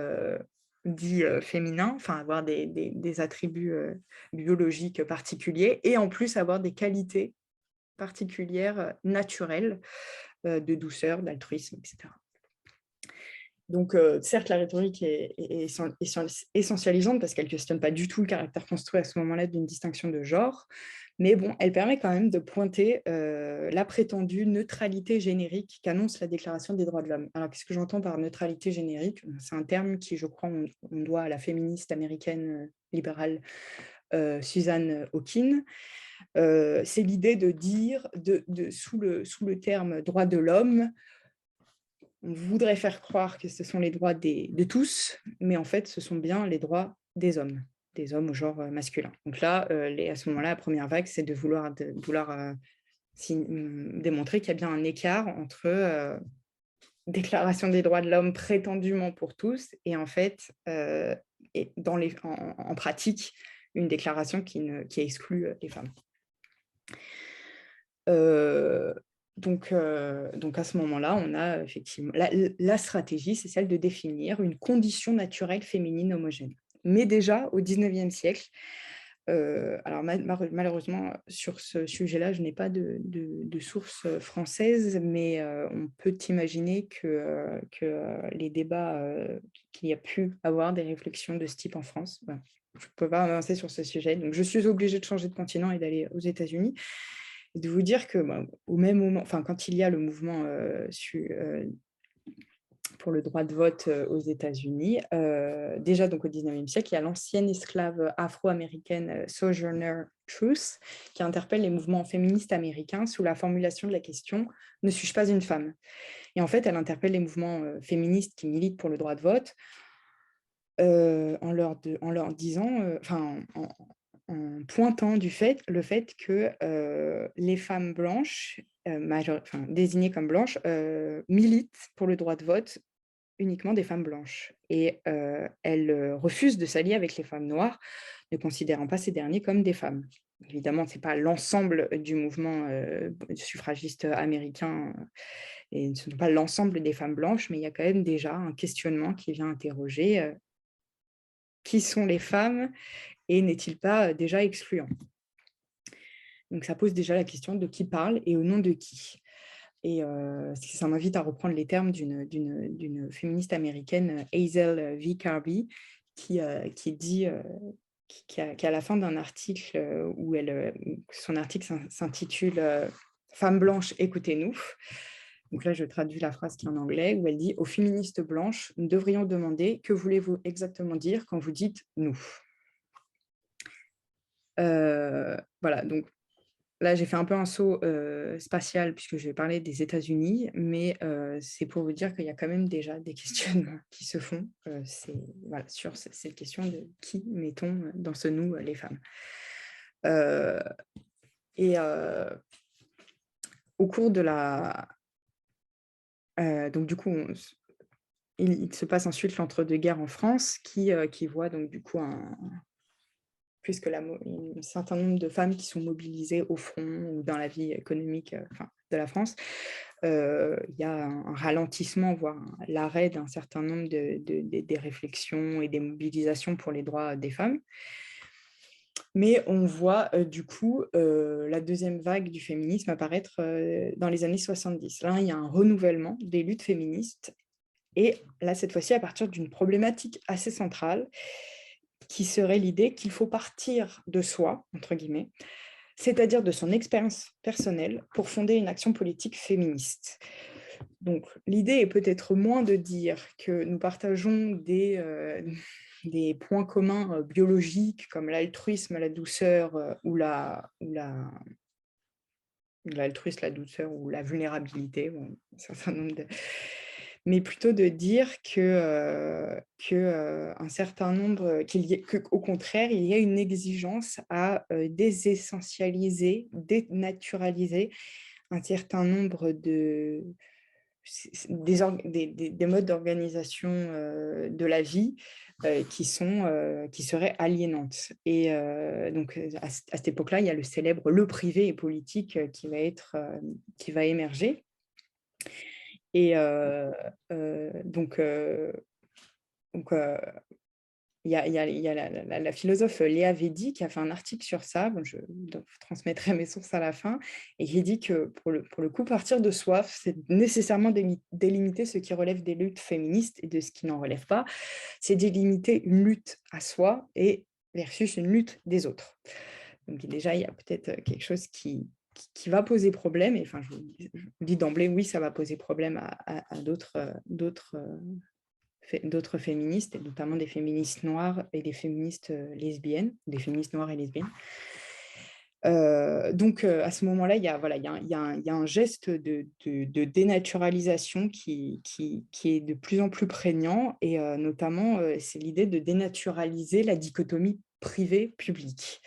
dit féminin, enfin avoir des attributs biologiques particuliers, et en plus avoir des qualités particulière, naturelle, de douceur, d'altruisme, etc. Donc, certes, la rhétorique est essentialisante parce qu'elle ne questionne pas du tout le caractère construit à ce moment-là d'une distinction de genre, mais bon, elle permet quand même de pointer la prétendue neutralité générique qu'annonce la Déclaration des droits de l'homme. Alors, qu'est-ce que j'entends par neutralité générique? C'est un terme qui, je crois, on doit à la féministe américaine libérale Susan Hawkins. C'est l'idée de dire, sous le terme droit de l'homme, on voudrait faire croire que ce sont les droits de tous, mais en fait, ce sont bien les droits des hommes au genre masculin. Donc là, à ce moment-là, la première vague, c'est de vouloir démontrer qu'il y a bien un écart entre déclaration des droits de l'homme prétendument pour tous et en fait, et en pratique, une déclaration qui exclut les femmes. Donc à ce moment-là, on a effectivement la stratégie, c'est celle de définir une condition naturelle féminine homogène. Mais déjà, au XIXe siècle, alors malheureusement, sur ce sujet-là, je n'ai pas de source française, mais on peut imaginer que les débats, qu'il y a pu avoir des réflexions de ce type en France. Voilà. Je ne peux pas avancer sur ce sujet, donc je suis obligée de changer de continent et d'aller aux États-Unis. De vous dire que au même moment, enfin, quand il y a le mouvement pour le droit de vote aux États-Unis, déjà donc au XIXe siècle, il y a l'ancienne esclave afro-américaine Sojourner Truth qui interpelle les mouvements féministes américains sous la formulation de la question « Ne suis-je pas une femme ?» Et en fait, elle interpelle les mouvements féministes qui militent pour le droit de vote en leur disant, en pointant le fait que les femmes blanches, désignées comme blanches, militent pour le droit de vote uniquement des femmes blanches. Et elles refusent de s'allier avec les femmes noires, ne considérant pas ces derniers comme des femmes. Évidemment, ce n'est pas l'ensemble du mouvement suffragiste américain et ce n'est pas l'ensemble des femmes blanches, mais il y a quand même déjà un questionnement qui vient interroger qui sont les femmes et n'est-il pas déjà excluant? Donc, ça pose déjà la question de qui parle et au nom de qui. Et ça m'invite à reprendre les termes d'une féministe américaine, Hazel V. Carby, qui dit, qui à la fin d'un article où son article s'intitule « Femmes blanches, écoutez-nous ». Donc là, je traduis la phrase qui est en anglais, où elle dit « Aux féministes blanches, nous devrions demander que voulez-vous exactement dire quand vous dites « nous ». Voilà, donc là, j'ai fait un peu un saut spatial puisque je vais parler des États-Unis, mais c'est pour vous dire qu'il y a quand même déjà des questionnements qui se font sur cette question de qui mettons dans ce nous les femmes. Au cours de la... donc du coup, il se passe ensuite l'entre-deux-guerres en France qui voit donc du coup puisque un certain nombre de femmes qui sont mobilisées au front ou dans la vie économique de la France, il y a un ralentissement, voire l'arrêt d'un certain nombre des réflexions et des mobilisations pour les droits des femmes. Mais on voit du coup la deuxième vague du féminisme apparaître dans les années 70. Là, il y a un renouvellement des luttes féministes, et là, cette fois-ci, à partir d'une problématique assez centrale, qui serait l'idée qu'il faut partir de soi, entre guillemets, c'est-à-dire de son expérience personnelle pour fonder une action politique féministe. Donc, l'idée est peut-être moins de dire que nous partageons des points communs biologiques comme l'altruisme, la douceur ou l'altruisme, la douceur ou la vulnérabilité, un certain nombre de... mais plutôt de dire un certain nombre, qu'au contraire, il y a une exigence à désessentialiser, dénaturaliser un certain nombre des modes d'organisation de la vie qui seraient aliénantes. Et donc, à cette époque-là, il y a le célèbre « le privé et politique » qui va émerger. Et donc il y a la philosophe Léa Védy qui a fait un article sur ça, bon, je transmettrai mes sources à la fin, et qui dit que pour le coup, partir de soi, c'est nécessairement délimiter ce qui relève des luttes féministes et de ce qui n'en relève pas. C'est délimiter une lutte à soi et versus une lutte des autres. Donc déjà, il y a peut-être quelque chose qui va poser problème, et enfin, je vous dis d'emblée, oui, ça va poser problème à d'autres féministes, et notamment des féministes noires et des féministes lesbiennes, des féministes noires et lesbiennes. Donc, à ce moment-là, il y a un geste de dénaturalisation qui est de plus en plus prégnant, et notamment, c'est l'idée de dénaturaliser la dichotomie privé-public.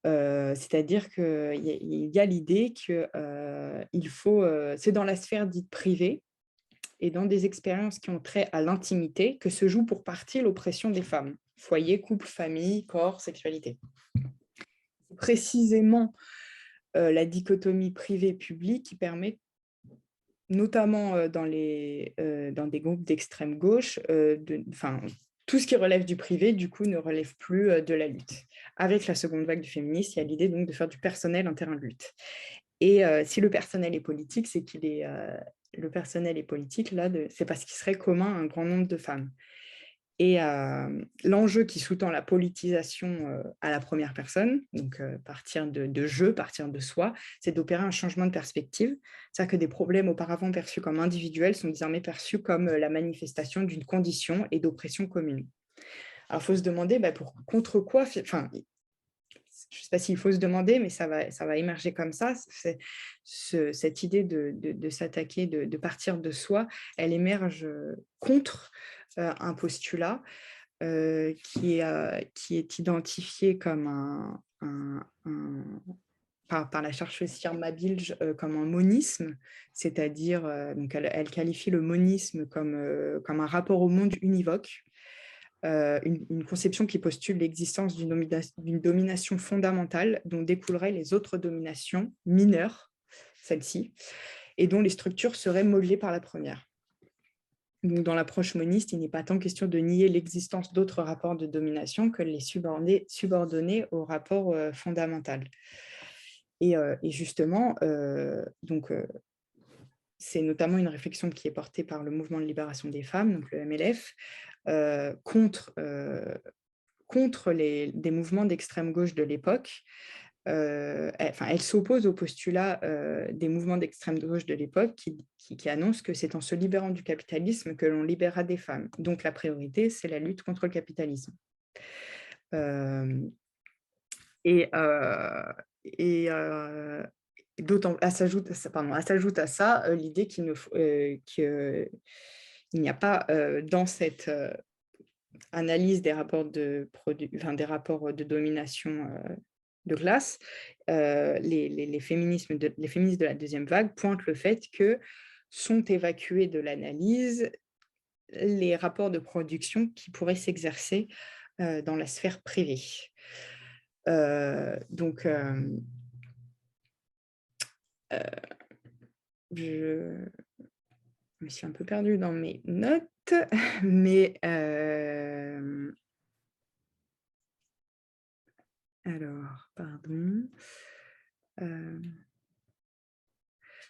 C'est-à-dire qu'il y a l'idée que c'est dans la sphère dite privée et dans des expériences qui ont trait à l'intimité que se joue pour partie l'oppression des femmes. Foyer, couple, famille, corps, sexualité. C'est précisément la dichotomie privée-public qui permet, notamment dans des groupes d'extrême gauche, tout ce qui relève du privé, du coup, ne relève plus de la lutte. Avec la seconde vague du féminisme, il y a l'idée donc de faire du personnel un terrain de lutte. Et si le personnel est politique, c'est qu'il est... le personnel est politique, là, c'est parce qu'il serait commun à un grand nombre de femmes. Et l'enjeu qui sous-tend la politisation à la première personne, donc partir de jeu, partir de soi, c'est d'opérer un changement de perspective. C'est-à-dire que des problèmes auparavant perçus comme individuels sont désormais perçus comme la manifestation d'une condition et d'oppression commune. Alors, il faut se demander contre quoi... Enfin, je ne sais pas s'il faut se demander, mais ça va émerger comme ça. Cette idée de s'attaquer, de partir de soi, elle émerge contre un postulat qui est identifié comme par la chercheuse Irma Bilge comme un monisme, c'est-à-dire, donc elle qualifie le monisme comme un rapport au monde univoque, une conception qui postule l'existence d'une domination fondamentale dont découleraient les autres dominations mineures, celle-ci, et dont les structures seraient modelées par la première. Donc, dans l'approche moniste, il n'est pas tant question de nier l'existence d'autres rapports de domination que de les subordonner au rapport fondamental. Et justement, c'est notamment une réflexion qui est portée par le mouvement de libération des femmes, donc le MLF, contre des mouvements d'extrême gauche de l'époque. Elle s'oppose au postulat des mouvements d'extrême gauche de l'époque qui annoncent que c'est en se libérant du capitalisme que l'on libérera des femmes. Donc la priorité, c'est la lutte contre le capitalisme. S'ajoute à ça l'idée qu'il n'y a pas dans cette analyse des rapports des rapports de domination de classe, les féministes de la deuxième vague pointent le fait que sont évacués de l'analyse les rapports de production qui pourraient s'exercer dans la sphère privée. Je me suis un peu perdue dans mes notes, mais alors, pardon.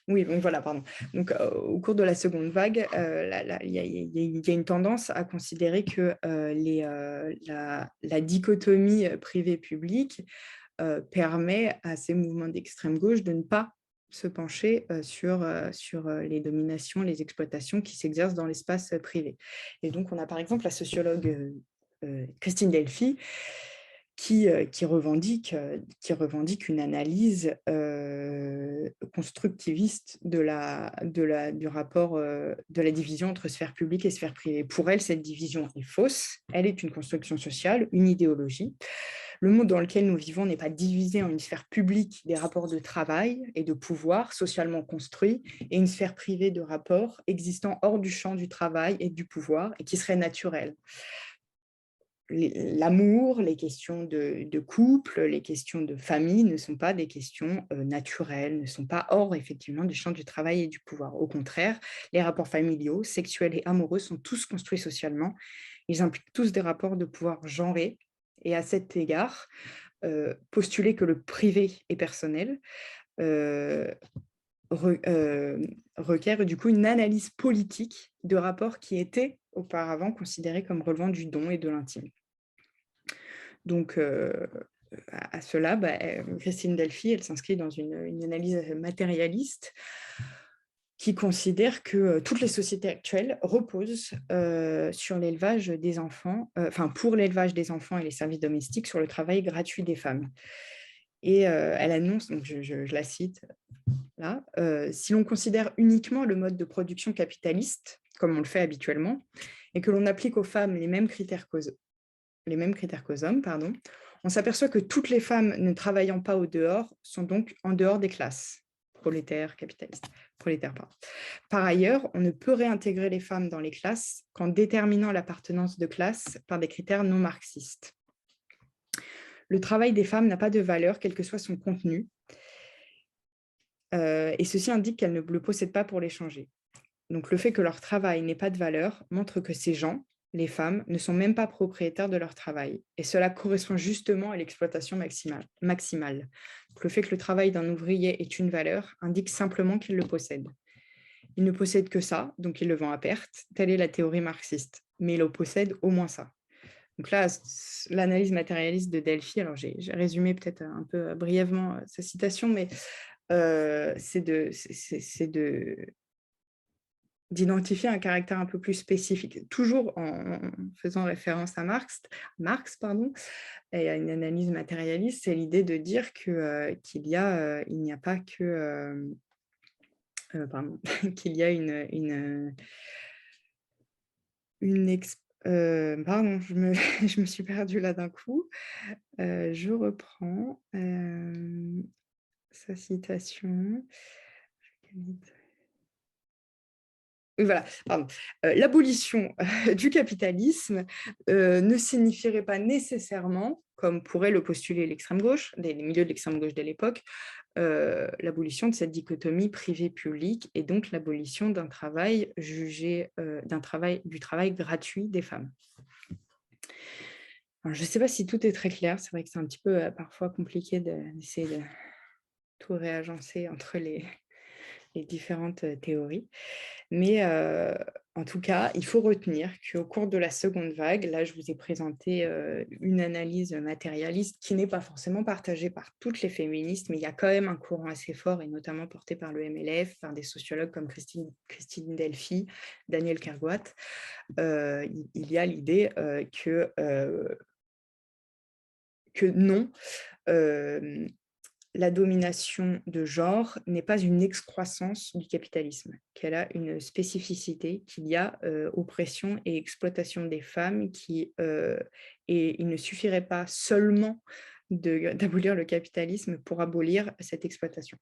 Oui, donc voilà, pardon. Donc, au cours de la seconde vague, il y a une tendance à considérer que la dichotomie privé-public permet à ces mouvements d'extrême gauche de ne pas se pencher sur les dominations, les exploitations qui s'exercent dans l'espace privé. Et donc, on a par exemple la sociologue Christine Delphi qui revendique une analyse constructiviste du rapport de la division entre sphère publique et sphère privée. Pour elle, cette division est fausse, elle est une construction sociale, une idéologie. Le monde dans lequel nous vivons n'est pas divisé en une sphère publique des rapports de travail et de pouvoir socialement construits et une sphère privée de rapports existant hors du champ du travail et du pouvoir et qui seraient naturels. L'amour, les questions de couple, les questions de famille ne sont pas des questions naturelles, ne sont pas hors effectivement du champ du travail et du pouvoir. Au contraire, les rapports familiaux, sexuels et amoureux sont tous construits socialement Ils impliquent tous des rapports de pouvoir genrés et à cet égard, postuler que le privé est personnel, heu, requiert du coup une analyse politique de rapports qui étaient auparavant considérés comme relevant du don et de l'intime. Donc, à cela, Christine Delphi, elle s'inscrit dans une analyse matérialiste qui considère que toutes les sociétés actuelles reposent sur l'élevage des enfants, pour l'élevage des enfants et les services domestiques, sur le travail gratuit des femmes. Et elle annonce, donc je la cite là, si l'on considère uniquement le mode de production capitaliste, comme on le fait habituellement, et que l'on applique aux femmes les mêmes critères qu'aux hommes, pardon, on s'aperçoit que toutes les femmes ne travaillant pas au dehors sont donc en dehors des classes prolétaires, capitalistes, prolétaires, pardon. Par ailleurs, on ne peut réintégrer les femmes dans les classes qu'en déterminant l'appartenance de classe par des critères non marxistes. Le travail des femmes n'a pas de valeur, quel que soit son contenu, et ceci indique qu'elles ne le possèdent pas pour l'échanger. Donc le fait que leur travail n'ait pas de valeur montre que ces gens, les femmes, ne sont même pas propriétaires de leur travail. Et cela correspond justement à l'exploitation maximale. Donc, le fait que le travail d'un ouvrier ait une valeur indique simplement qu'il le possède. Il ne possède que ça, donc il le vend à perte. Telle est la théorie marxiste. Mais il le possède au moins ça. Donc là, l'analyse matérialiste de Delphi, alors j'ai résumé peut-être un peu brièvement sa citation, mais c'est d'identifier un caractère un peu plus spécifique, toujours en faisant référence à Marx, pardon, et à une analyse matérialiste, c'est l'idée de dire que, il n'y a pas que, pardon, qu'il y a pardon, je me suis perdue là d'un coup. Je reprends, sa citation. Oui, voilà, pardon. L'abolition du capitalisme ne signifierait pas nécessairement, comme pourrait le postuler l'extrême gauche, les milieux de l'extrême gauche de l'époque, l'abolition de cette dichotomie privé-public et donc l'abolition d'un travail jugé, du travail gratuit des femmes. Alors, je ne sais pas si tout est très clair, c'est vrai que c'est un petit peu parfois compliqué d'essayer de tout réagencer entre les différentes théories. Mais en tout cas, il faut retenir qu'au cours de la seconde vague, là, je vous ai présenté une analyse matérialiste qui n'est pas forcément partagée par toutes les féministes, mais il y a quand même un courant assez fort, et notamment porté par le MLF, par des sociologues comme Christine Delphi, Daniel Kergoat. Il y a l'idée que non, la domination de genre n'est pas une excroissance du capitalisme, qu'elle a une spécificité, qu'il y a oppression et exploitation des femmes, et il ne suffirait pas seulement d'abolir le capitalisme pour abolir cette exploitation.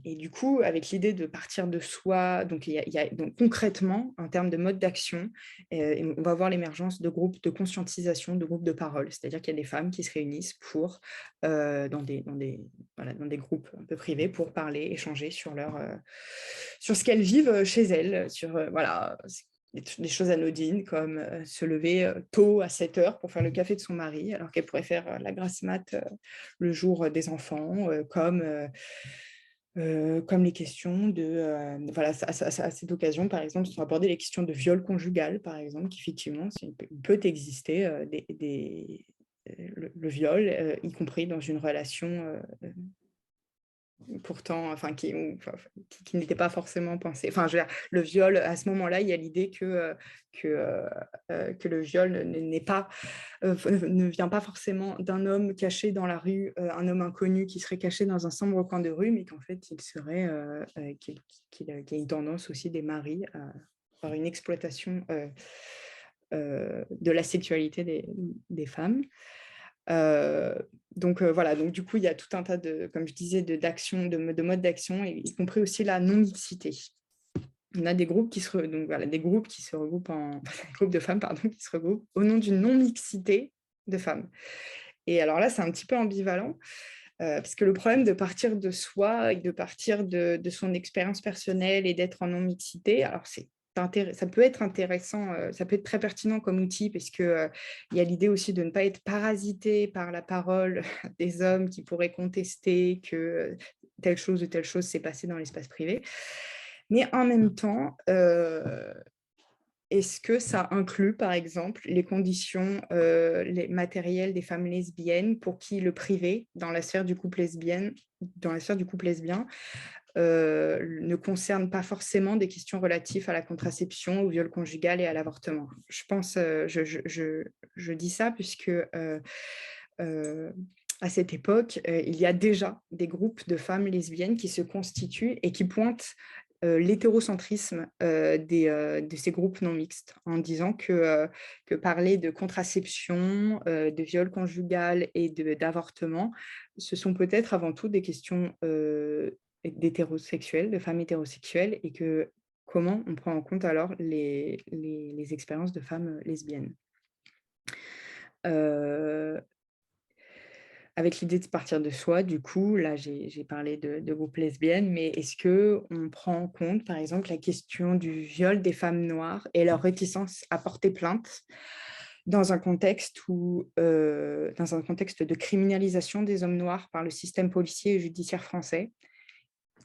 Et du coup, avec l'idée de partir de soi, donc donc concrètement, en termes de mode d'action, on va voir l'émergence de groupes de conscientisation, de groupes de parole. C'est-à-dire qu'il y a des femmes qui se réunissent dans des groupes un peu privés pour parler, échanger sur ce qu'elles vivent chez elles, sur des choses anodines comme se lever tôt à 7 heures pour faire le café de son mari, alors qu'elle pourrait faire la grasse mat le jour des enfants, comme les questions à cette occasion, par exemple, sont abordées les questions de viol conjugal, par exemple, qu'effectivement, il peut exister le viol, y compris dans une relation pourtant, qui n'était pas forcément pensée. Enfin, je veux dire, le viol, à ce moment-là, il y a l'idée que le viol ne vient pas forcément d'un homme caché dans la rue, un homme inconnu qui serait caché dans un sombre coin de rue, mais qu'en fait, qu'il y a une tendance aussi des maris à avoir une exploitation de la sexualité des femmes. Donc du coup, il y a tout un tas comme je disais, d'actions, de modes d'action, y compris aussi la non-mixité. On a des groupes qui se regroupent des groupes de femmes, pardon, qui se regroupent au nom d'une non-mixité de femmes. Et alors là, c'est un petit peu ambivalent, parce que le problème de partir de soi et de partir de son expérience personnelle et d'être en non-mixité, alors c'est ça peut être intéressant, ça peut être très pertinent comme outil parce que, il y a l'idée aussi de ne pas être parasité par la parole des hommes qui pourraient contester que, telle chose ou telle chose s'est passée dans l'espace privé. Mais en même temps, est-ce que ça inclut, par exemple, les conditions les matérielles des femmes lesbiennes pour qui le privé, dans la sphère du couple lesbien, ne concerne pas forcément des questions relatives à la contraception, au viol conjugal et à l'avortement. Je pense, je dis ça puisque à cette époque, il y a déjà des groupes de femmes lesbiennes qui se constituent et qui pointent l'hétérocentrisme de ces groupes non mixtes, en disant que parler de contraception, de viol conjugal et d'avortement, ce sont peut-être avant tout des questions d'hétérosexuels, de femmes hétérosexuelles, et que comment on prend en compte alors les expériences de femmes lesbiennes. Avec l'idée de partir de soi, du coup, là, j'ai parlé de groupes lesbiennes, mais est-ce qu'on prend en compte, par exemple, la question du viol des femmes noires et leur réticence à porter plainte dans un contexte dans un contexte de criminalisation des hommes noirs par le système policier et judiciaire français,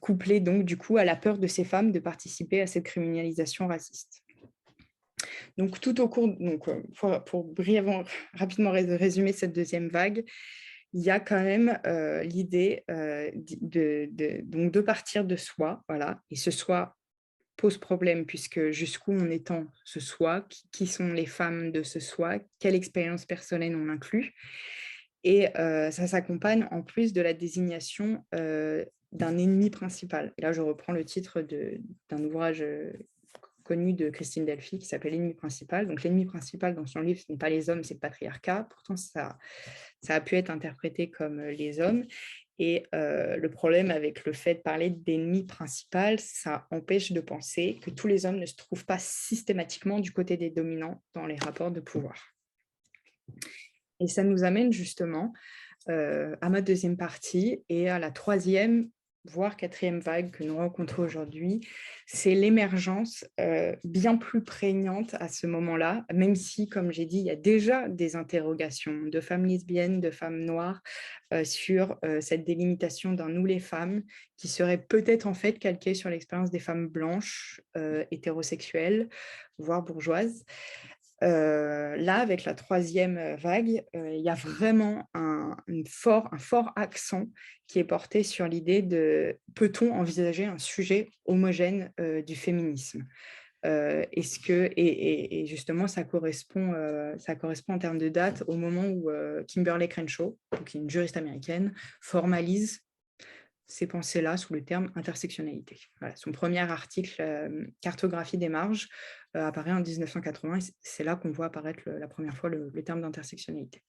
couplé donc, du coup, à la peur de ces femmes de participer à cette criminalisation raciste. Donc, tout au cours, donc, pour rapidement résumer cette deuxième vague, il y a quand même l'idée donc de partir de soi, voilà, et ce soi pose problème puisque jusqu'où on étend ce soi, qui sont les femmes de ce soi, quelle expérience personnelle on inclut, et ça s'accompagne en plus de la désignation d'un ennemi principal. Et là, je reprends le titre d'un ouvrage connu de Christine Delphi qui s'appelle L'ennemi principal. Donc, l'ennemi principal dans son livre, ce n'est pas les hommes, c'est le patriarcat. Pourtant, ça a pu être interprété comme les hommes. Et le problème avec le fait de parler d'ennemi principal, ça empêche de penser que tous les hommes ne se trouvent pas systématiquement du côté des dominants dans les rapports de pouvoir. Et ça nous amène justement à ma deuxième partie et à la troisième, voire quatrième vague que nous rencontrons aujourd'hui, c'est l'émergence bien plus prégnante à ce moment-là, même si, comme j'ai dit, il y a déjà des interrogations de femmes lesbiennes, de femmes noires sur cette délimitation d'un nous les femmes qui serait peut-être en fait calquée sur l'expérience des femmes blanches, hétérosexuelles, voire bourgeoises. Là, avec la troisième vague, il y a vraiment un fort accent qui est porté sur l'idée de peut-on envisager un sujet homogène du féminisme. Est-ce que, et justement, ça correspond en termes de date au moment où Kimberlé Crenshaw, qui est une juriste américaine, formalise ces pensées-là sous le terme intersectionnalité. Voilà, son premier article, Cartographie des marges, apparaît en 1980, et c'est là qu'on voit apparaître la première fois le terme d'intersectionnalité.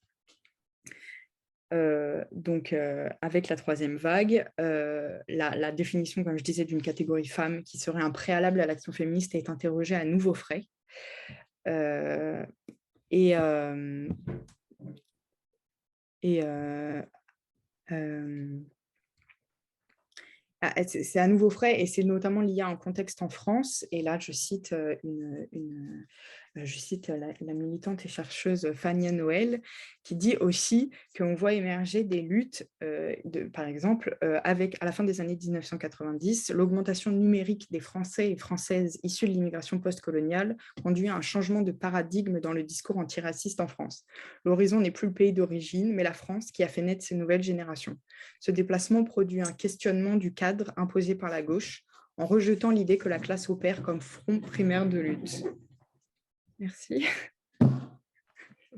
Donc, avec la troisième vague, la définition, comme je disais, d'une catégorie femme qui serait un préalable à l'action féministe est interrogée à nouveau frais. C'est à nouveau frais et c'est notamment lié à un contexte en France. Et là, je cite, la militante et chercheuse Fania Noël qui dit aussi qu'on voit émerger des luttes, par exemple, avec, à la fin des années 1990, l'augmentation numérique des Français et Françaises issus de l'immigration postcoloniale conduit à un changement de paradigme dans le discours antiraciste en France. L'horizon n'est plus le pays d'origine, mais la France qui a fait naître ces nouvelles générations. Ce déplacement produit un questionnement du cadre imposé par la gauche en rejetant l'idée que la classe opère comme front primaire de lutte. Merci.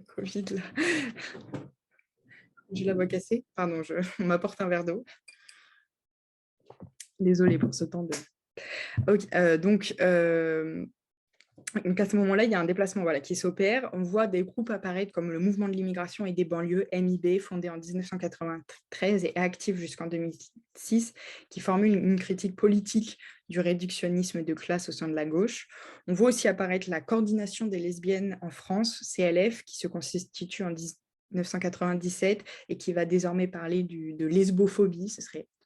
Covid, là. J'ai la voix cassée. Pardon, on m'apporte un verre d'eau. Désolée pour ce temps de... Okay, donc, à ce moment-là, il y a un déplacement qui s'opère. On voit des groupes apparaître comme le Mouvement de l'immigration et des banlieues, MIB, fondé en 1993 et actif jusqu'en 2006, qui formule une critique politique du réductionnisme de classe au sein de la gauche. On voit aussi apparaître la Coordination des lesbiennes en France, CLF, qui se constitue en 1997 et qui va désormais parler de lesbophobie,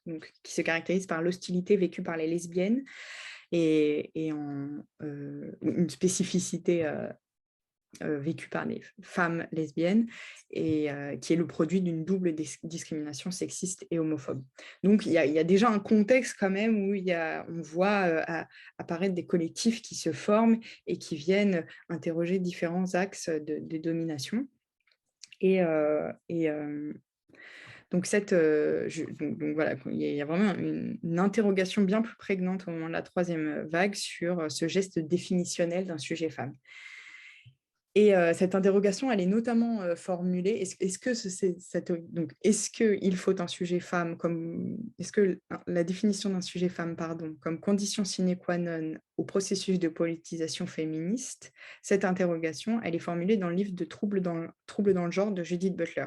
donc, qui se caractérise par l'hostilité vécue par les lesbiennes. et une spécificité vécue par les femmes lesbiennes et qui est le produit d'une double discrimination sexiste et homophobe. Donc, il y a déjà un contexte quand même où on voit apparaître des collectifs qui se forment et qui viennent interroger différents axes de domination. Donc, voilà, il y a vraiment une interrogation bien plus prégnante au moment de la troisième vague sur ce geste définitionnel d'un sujet femme. Et cette interrogation, elle est notamment formulée. Est-ce qu'il faut un sujet femme est-ce que la définition d'un sujet femme, comme condition sine qua non au processus de politisation féministe, cette interrogation, elle est formulée dans le livre de Troubles dans le genre de Judith Butler.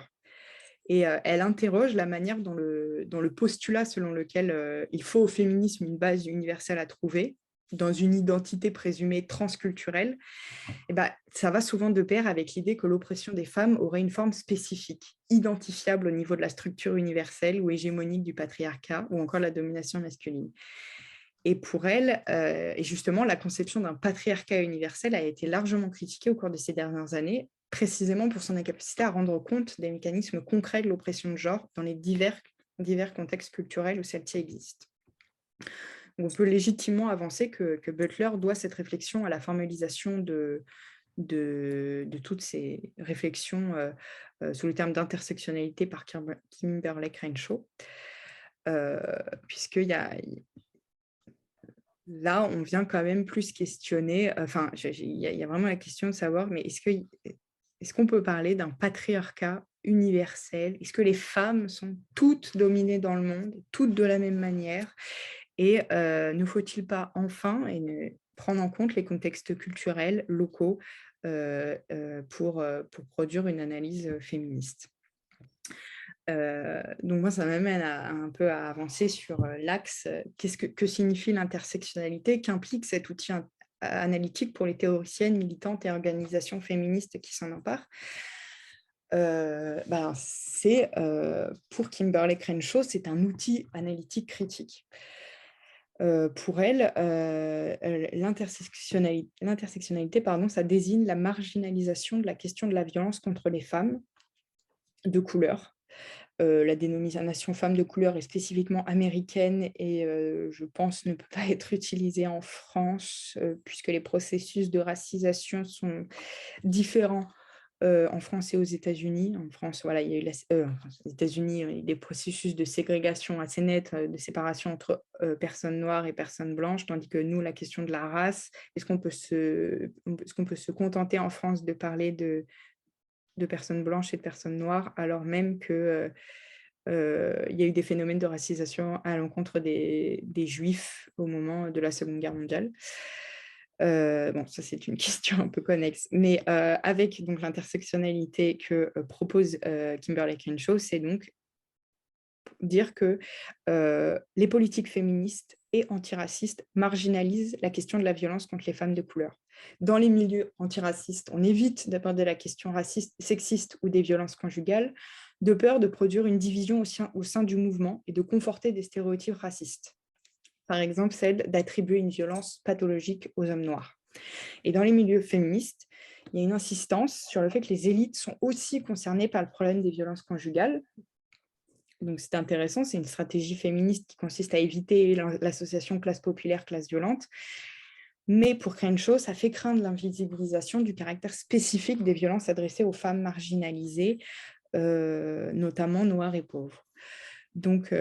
Et elle interroge la manière dont le postulat selon lequel il faut au féminisme une base universelle à trouver dans une identité présumée transculturelle, ça va souvent de pair avec l'idée que l'oppression des femmes aurait une forme spécifique, identifiable au niveau de la structure universelle ou hégémonique du patriarcat ou encore la domination masculine. Et pour elle, et justement, la conception d'un patriarcat universel a été largement critiquée au cours de ces dernières années, précisément pour son incapacité à rendre compte des mécanismes concrets de l'oppression de genre dans les divers contextes culturels où celle-ci existe. On peut légitimement avancer que Butler doit cette réflexion à la formalisation de toutes ces réflexions sous le terme d'intersectionnalité par Kimberlé Crenshaw, puisque là, on vient quand même plus questionner, il y a vraiment la question de savoir, mais est-ce qu'on peut parler d'un patriarcat universel? Est-ce que les femmes sont toutes dominées dans le monde, toutes de la même manière? Et ne faut-il pas enfin prendre en compte les contextes culturels locaux pour produire une analyse féministe? Donc moi, ça m'amène un peu à avancer sur l'axe que signifie l'intersectionnalité, qu'implique cet outil analytique pour les théoriciennes, militantes et organisations féministes qui s'en emparent. Pour Kimberlé Crenshaw, c'est un outil analytique critique. Pour elle, l'intersectionnalité, ça désigne la marginalisation de la question de la violence contre les femmes de couleur. La dénomination femme de couleur est spécifiquement américaine et je pense ne peut pas être utilisée en France puisque les processus de racisation sont différents en France et aux États-Unis. En France, voilà, il y a eu aux États-Unis, il y a eu des processus de ségrégation assez nets, de séparation entre personnes noires et personnes blanches, tandis que nous, la question de la race, est-ce qu'on peut se contenter en France de parler de personnes blanches et de personnes noires, alors même que il y a eu des phénomènes de racisation à l'encontre des Juifs au moment de la Seconde Guerre mondiale. Ça, c'est une question un peu connexe. Mais avec donc, l'intersectionnalité que propose Kimberlé Crenshaw, c'est donc dire que les politiques féministes et antiracistes marginalisent la question de la violence contre les femmes de couleur. Dans les milieux antiracistes, on évite d'aborder la question raciste, sexiste ou des violences conjugales, de peur de produire une division au sein du mouvement et de conforter des stéréotypes racistes. Par exemple, celle d'attribuer une violence pathologique aux hommes noirs. Et dans les milieux féministes, il y a une insistance sur le fait que les élites sont aussi concernées par le problème des violences conjugales. Donc, c'est intéressant, c'est une stratégie féministe qui consiste à éviter l'association classe populaire, classe violente. Mais pour Crenshaw, ça fait craindre l'invisibilisation du caractère spécifique des violences adressées aux femmes marginalisées, notamment noires et pauvres. Donc,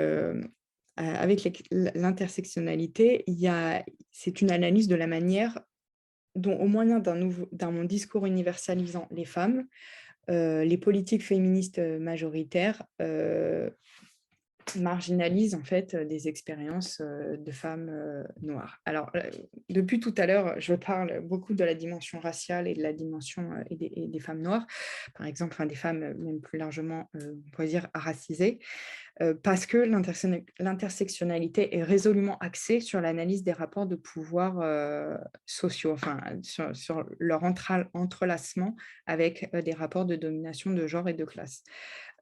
avec l'intersectionnalité, c'est une analyse de la manière dont, au moyen d'un discours universalisant les femmes, les politiques féministes majoritaires marginalisent en fait des expériences de femmes noires. Alors, depuis tout à l'heure, je parle beaucoup de la dimension raciale et de la dimension et des femmes noires, par exemple, des femmes même plus largement, on pourrait dire, racisées, parce que l'intersectionnalité est résolument axée sur l'analyse des rapports de pouvoir sociaux, sur leur entrelacement avec des rapports de domination de genre et de classe.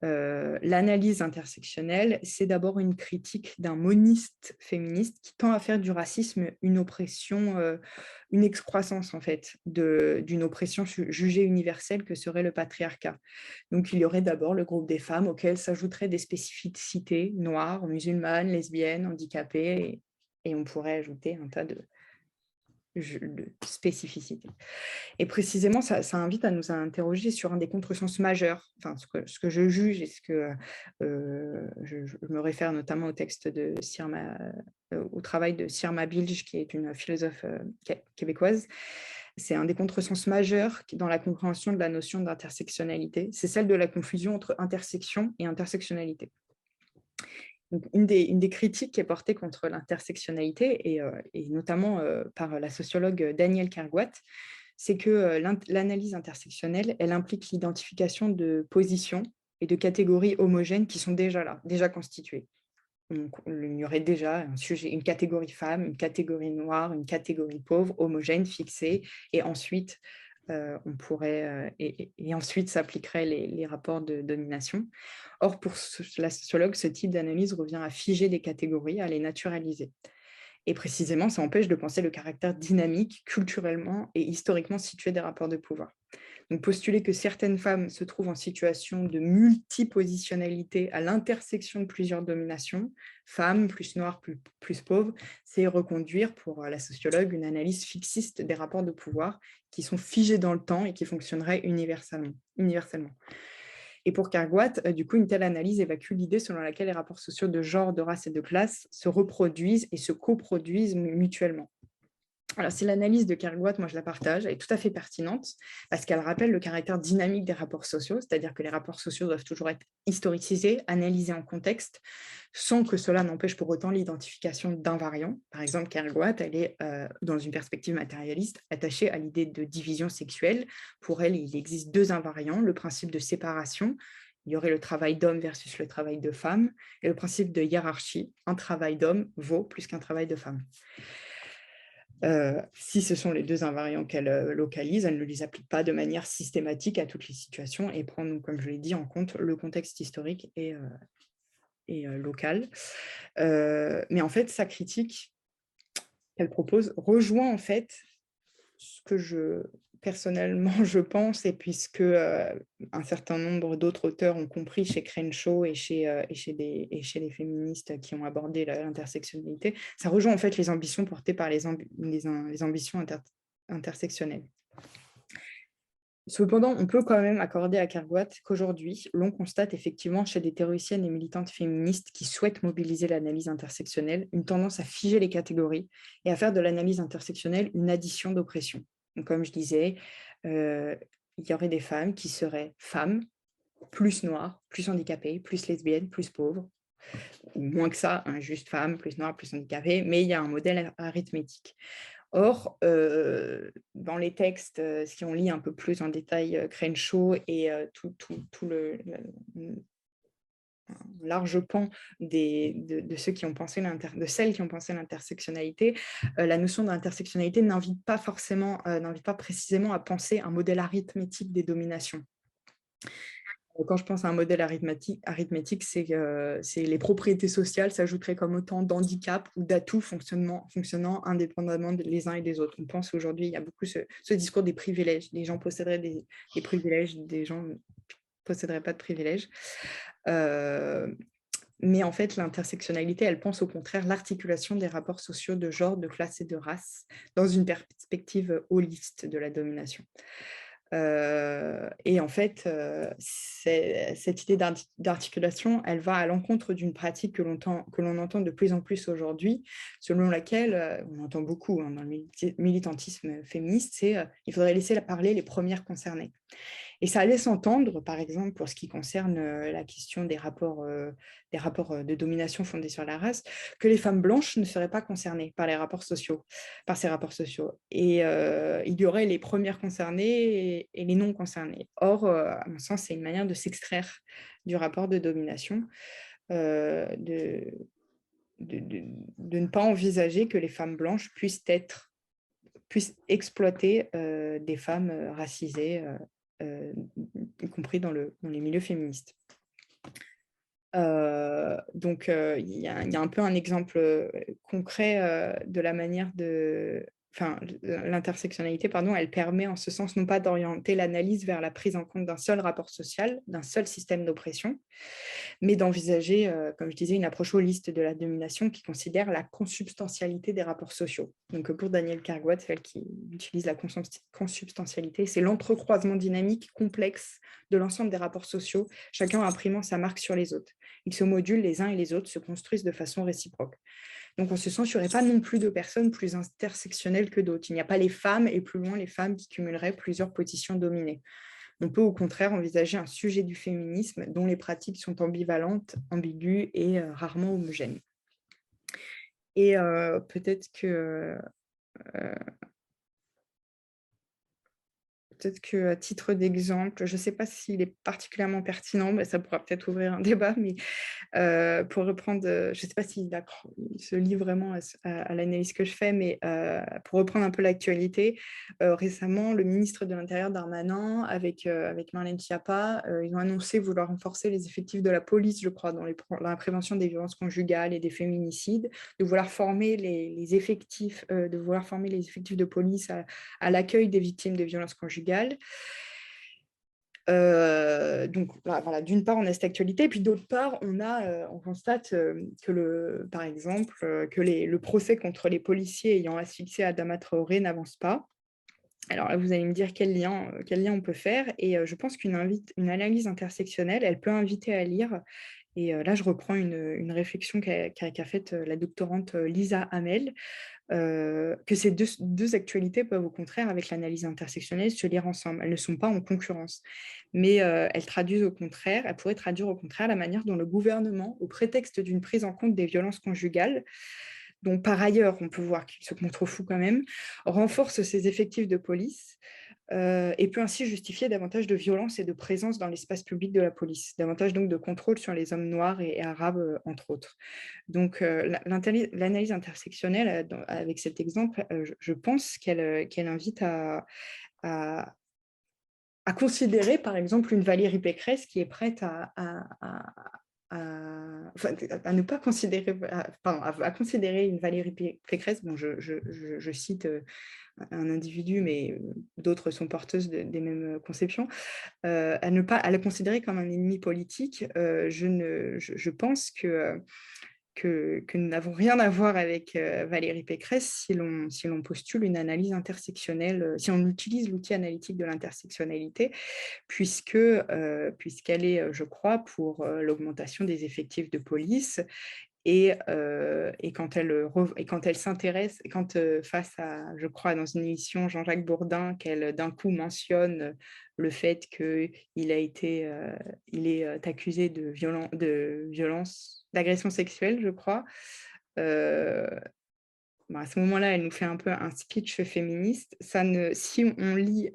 L'analyse intersectionnelle, c'est d'abord une critique d'un moniste féministe qui tend à faire du racisme une oppression, une excroissance en fait, d'une oppression jugée universelle que serait le patriarcat. Donc il y aurait d'abord le groupe des femmes auxquelles s'ajouteraient des spécificités noires, musulmanes, lesbiennes, handicapées, et on pourrait ajouter un tas de spécificités. Et précisément, ça invite à nous interroger sur un des contresens majeurs, enfin, ce que je juge et ce que je me réfère notamment au texte de au travail de Sirma Bilge, qui est une philosophe québécoise. C'est un des contresens majeurs dans la compréhension de la notion d'intersectionnalité. C'est celle de la confusion entre intersection et intersectionnalité. Donc, une des critiques qui est portée contre l'intersectionnalité, et notamment par la sociologue Danielle Kergoat, c'est que l'analyse intersectionnelle, elle implique l'identification de positions et de catégories homogènes qui sont déjà là, déjà constituées. Donc, il y aurait déjà un sujet, une catégorie femme, une catégorie noire, une catégorie pauvre, homogène, fixée, et ensuite, on pourrait, et ensuite s'appliqueraient les rapports de domination. Or, pour la sociologue, ce type d'analyse revient à figer des catégories, à les naturaliser. Et précisément, ça empêche de penser le caractère dynamique, culturellement et historiquement situé des rapports de pouvoir. Donc, postuler que certaines femmes se trouvent en situation de multipositionnalité à l'intersection de plusieurs dominations, femmes plus noires, plus pauvres, c'est reconduire, pour la sociologue, une analyse fixiste des rapports de pouvoir qui sont figés dans le temps et qui fonctionneraient universellement. Et pour Kergoat, du coup, une telle analyse évacue l'idée selon laquelle les rapports sociaux de genre, de race et de classe se reproduisent et se coproduisent mutuellement. Alors, si l'analyse de Kergoat, moi je la partage, elle est tout à fait pertinente parce qu'elle rappelle le caractère dynamique des rapports sociaux, c'est-à-dire que les rapports sociaux doivent toujours être historicisés, analysés en contexte, sans que cela n'empêche pour autant l'identification d'invariants. Par exemple, Kergoat, elle est, dans une perspective matérialiste, attachée à l'idée de division sexuelle. Pour elle, il existe deux invariants, le principe de séparation, il y aurait le travail d'homme versus le travail de femme, et le principe de hiérarchie, un travail d'homme vaut plus qu'un travail de femme. Si ce sont les deux invariants qu'elle localise, elle ne les applique pas de manière systématique à toutes les situations et prend, comme je l'ai dit, en compte le contexte historique et local. Mais en fait, sa critique qu'elle propose rejoint en fait ce que personnellement, je pense, et puisque un certain nombre d'autres auteurs ont compris chez Crenshaw et chez les féministes qui ont abordé l'intersectionnalité, ça rejoint en fait les ambitions portées par les ambitions intersectionnelles. Cependant, on peut quand même accorder à Kergoat qu'aujourd'hui, l'on constate effectivement chez des théoriciennes et militantes féministes qui souhaitent mobiliser l'analyse intersectionnelle une tendance à figer les catégories et à faire de l'analyse intersectionnelle une addition d'oppression. Donc, comme je disais, il y aurait des femmes qui seraient femmes, plus noires, plus handicapées, plus lesbiennes, plus pauvres, ou moins que ça, hein, juste femmes, plus noires, plus handicapées, mais il y a un modèle arithmétique. Or, dans les textes, si on lit un peu plus en détail Crenshaw et tout le large pan de ceux qui ont pensé de celles qui ont pensé l'intersectionnalité, la notion d'intersectionnalité n'invite pas précisément à penser un modèle arithmétique des dominations. Quand je pense à un modèle arithmétique, c'est les propriétés sociales s'ajouteraient comme autant d'handicaps ou d'atouts fonctionnant indépendamment les uns et des autres. On pense aujourd'hui, il y a beaucoup ce discours des privilèges. Les gens posséderaient des privilèges, des gens ne posséderaient pas de privilèges. Mais en fait, l'intersectionnalité, elle pense au contraire l'articulation des rapports sociaux de genre, de classe et de race dans une perspective holiste de la domination. Et en fait, cette idée d'articulation, elle va à l'encontre d'une pratique que l'on entend de plus en plus aujourd'hui, selon laquelle, on entend beaucoup dans le militantisme féministe, c'est il faudrait laisser parler les premières concernées. Et ça laisse entendre, par exemple, pour ce qui concerne la question des rapports de domination fondés sur la race, que les femmes blanches ne seraient pas concernées par ces rapports sociaux. Et il y aurait les premières concernées et les non concernées. Or, à mon sens, c'est une manière de s'extraire du rapport de domination, de ne pas envisager que les femmes blanches puissent exploiter des femmes racisées, y compris dans les milieux féministes. Donc, il y a un peu un exemple concret de la manière de... Enfin, l'intersectionnalité, pardon, elle permet en ce sens non pas d'orienter l'analyse vers la prise en compte d'un seul rapport social, d'un seul système d'oppression, mais d'envisager, comme je disais, une approche holiste de la domination qui considère la consubstantialité des rapports sociaux. Donc, pour Daniel Kergouat, celle qui utilise la consubstantialité, c'est l'entrecroisement dynamique complexe de l'ensemble des rapports sociaux, chacun imprimant sa marque sur les autres. Ils se modulent les uns et les autres, se construisent de façon réciproque. Donc, en ce sens, il n'y aurait pas non plus de personnes plus intersectionnelles que d'autres. Il n'y a pas les femmes et plus loin les femmes qui cumuleraient plusieurs positions dominées. On peut au contraire envisager un sujet du féminisme dont les pratiques sont ambivalentes, ambiguës et rarement homogènes. Et peut-être que à titre d'exemple, je ne sais pas s'il est particulièrement pertinent, mais ça pourra peut-être ouvrir un débat, mais pour reprendre, je ne sais pas s'il se lie vraiment à l'analyse que je fais, mais pour reprendre un peu l'actualité, récemment, le ministre de l'Intérieur Darmanin, avec Marlène Schiappa, ils ont annoncé vouloir renforcer les effectifs de la police, je crois, dans la prévention des violences conjugales et des féminicides, de vouloir former les effectifs de police à l'accueil des victimes de violences conjugales. Donc voilà, d'une part on a cette actualité, puis d'autre part on constate que par exemple que le procès contre les policiers ayant asphyxié Adama Traoré n'avance pas. Alors là, vous allez me dire quel lien on peut faire, et je pense qu'une analyse intersectionnelle, elle peut inviter à lire. Et là, je reprends une réflexion qu'a faite la doctorante Lisa Hamel, que ces deux actualités peuvent au contraire, avec l'analyse intersectionnelle, se lire ensemble. Elles ne sont pas en concurrence, mais elles pourraient traduire au contraire la manière dont le gouvernement, au prétexte d'une prise en compte des violences conjugales, dont par ailleurs on peut voir qu'ils se contrefouent quand même, renforce ses effectifs de police et peut ainsi justifier davantage de violence et de présence dans l'espace public de la police, davantage donc de contrôle sur les hommes noirs et arabes, entre autres. Donc, l'analyse intersectionnelle, avec cet exemple, je pense qu'elle invite à considérer, par exemple, une Valérie Pécresse qui est prête à ne pas considérer, à considérer une Valérie Pécresse, bon, je cite un individu, mais d'autres sont porteuses des mêmes conceptions, à la considérer comme un ennemi politique. Je pense que nous n'avons rien à voir avec Valérie Pécresse si l'on postule une analyse intersectionnelle, si on utilise l'outil analytique de l'intersectionnalité, puisqu'elle est, je crois, pour l'augmentation des effectifs de police. Et quand elle s'intéresse, face à, je crois, dans une émission Jean-Jacques Bourdin, qu'elle d'un coup mentionne le fait qu'il est accusé de violence, d'agression sexuelle, je crois. À ce moment-là, elle nous fait un peu un speech féministe. Si on lit,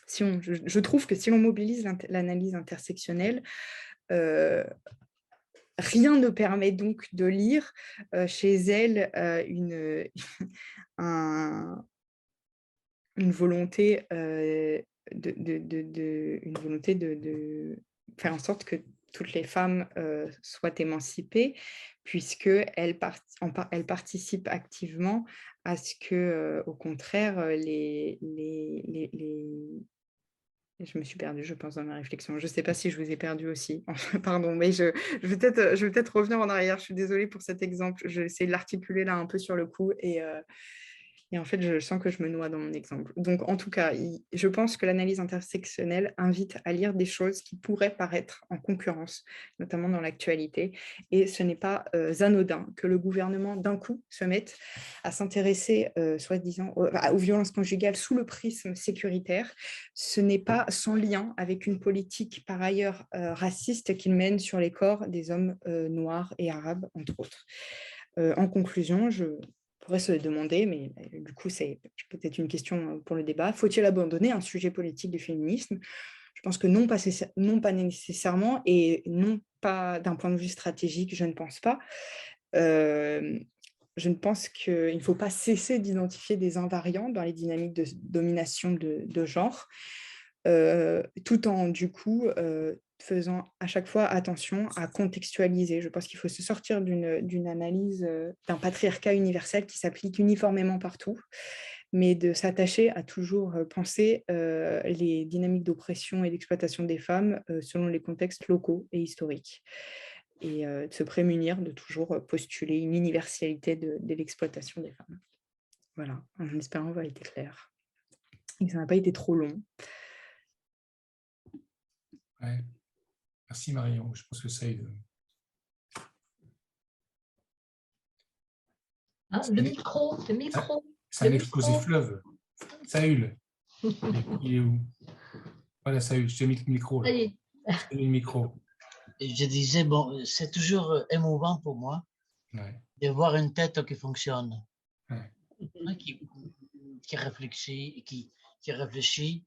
je trouve que si l'on mobilise l'analyse intersectionnelle, rien ne permet donc de lire chez elle une volonté de faire en sorte que toutes les femmes soient émancipées, puisqu'elles participent activement à ce que, au contraire, je me suis perdue, je pense, dans ma réflexion. Je ne sais pas si je vous ai perdu aussi. Pardon, mais je vais peut-être revenir en arrière. Je suis désolée pour cet exemple. Je vais essayer de l'articuler là un peu sur le coup. Et en fait, je sens que je me noie dans mon exemple. Donc, en tout cas, je pense que l'analyse intersectionnelle invite à lire des choses qui pourraient paraître en concurrence, notamment dans l'actualité. Et ce n'est pas anodin que le gouvernement, d'un coup, se mette à s'intéresser, soi-disant, aux violences conjugales sous le prisme sécuritaire. Ce n'est pas sans lien avec une politique, par ailleurs, raciste qu'il mène sur les corps des hommes noirs et arabes, entre autres. En conclusion, je pourrait se demander, mais du coup, c'est peut-être une question pour le débat, faut-il abandonner un sujet politique du féminisme? Je pense que non, pas nécessairement, et non pas d'un point de vue stratégique, je ne pense pas. Je ne pense qu'il ne faut pas cesser d'identifier des invariants dans les dynamiques de domination de genre, tout en, du coup, faisant à chaque fois attention à contextualiser. Je pense qu'il faut se sortir d'une analyse d'un patriarcat universel qui s'applique uniformément partout, mais de s'attacher à toujours penser les dynamiques d'oppression et d'exploitation des femmes selon les contextes locaux et historiques, et de se prémunir de toujours postuler une universalité de l'exploitation des femmes. Voilà, en espérant avoir été clair. Et que ça n'a pas été trop long. Ouais. Merci Marion, je pense que ça aide. Ah, le micro. C'est un exposé fleuve. Saül, il est où? Voilà, Saül, je t'ai mis le micro. Là. Allez. Je t'ai mis le micro. Et je disais, bon, c'est toujours émouvant pour moi de voir une tête qui fonctionne, qui réfléchit, qui réfléchit.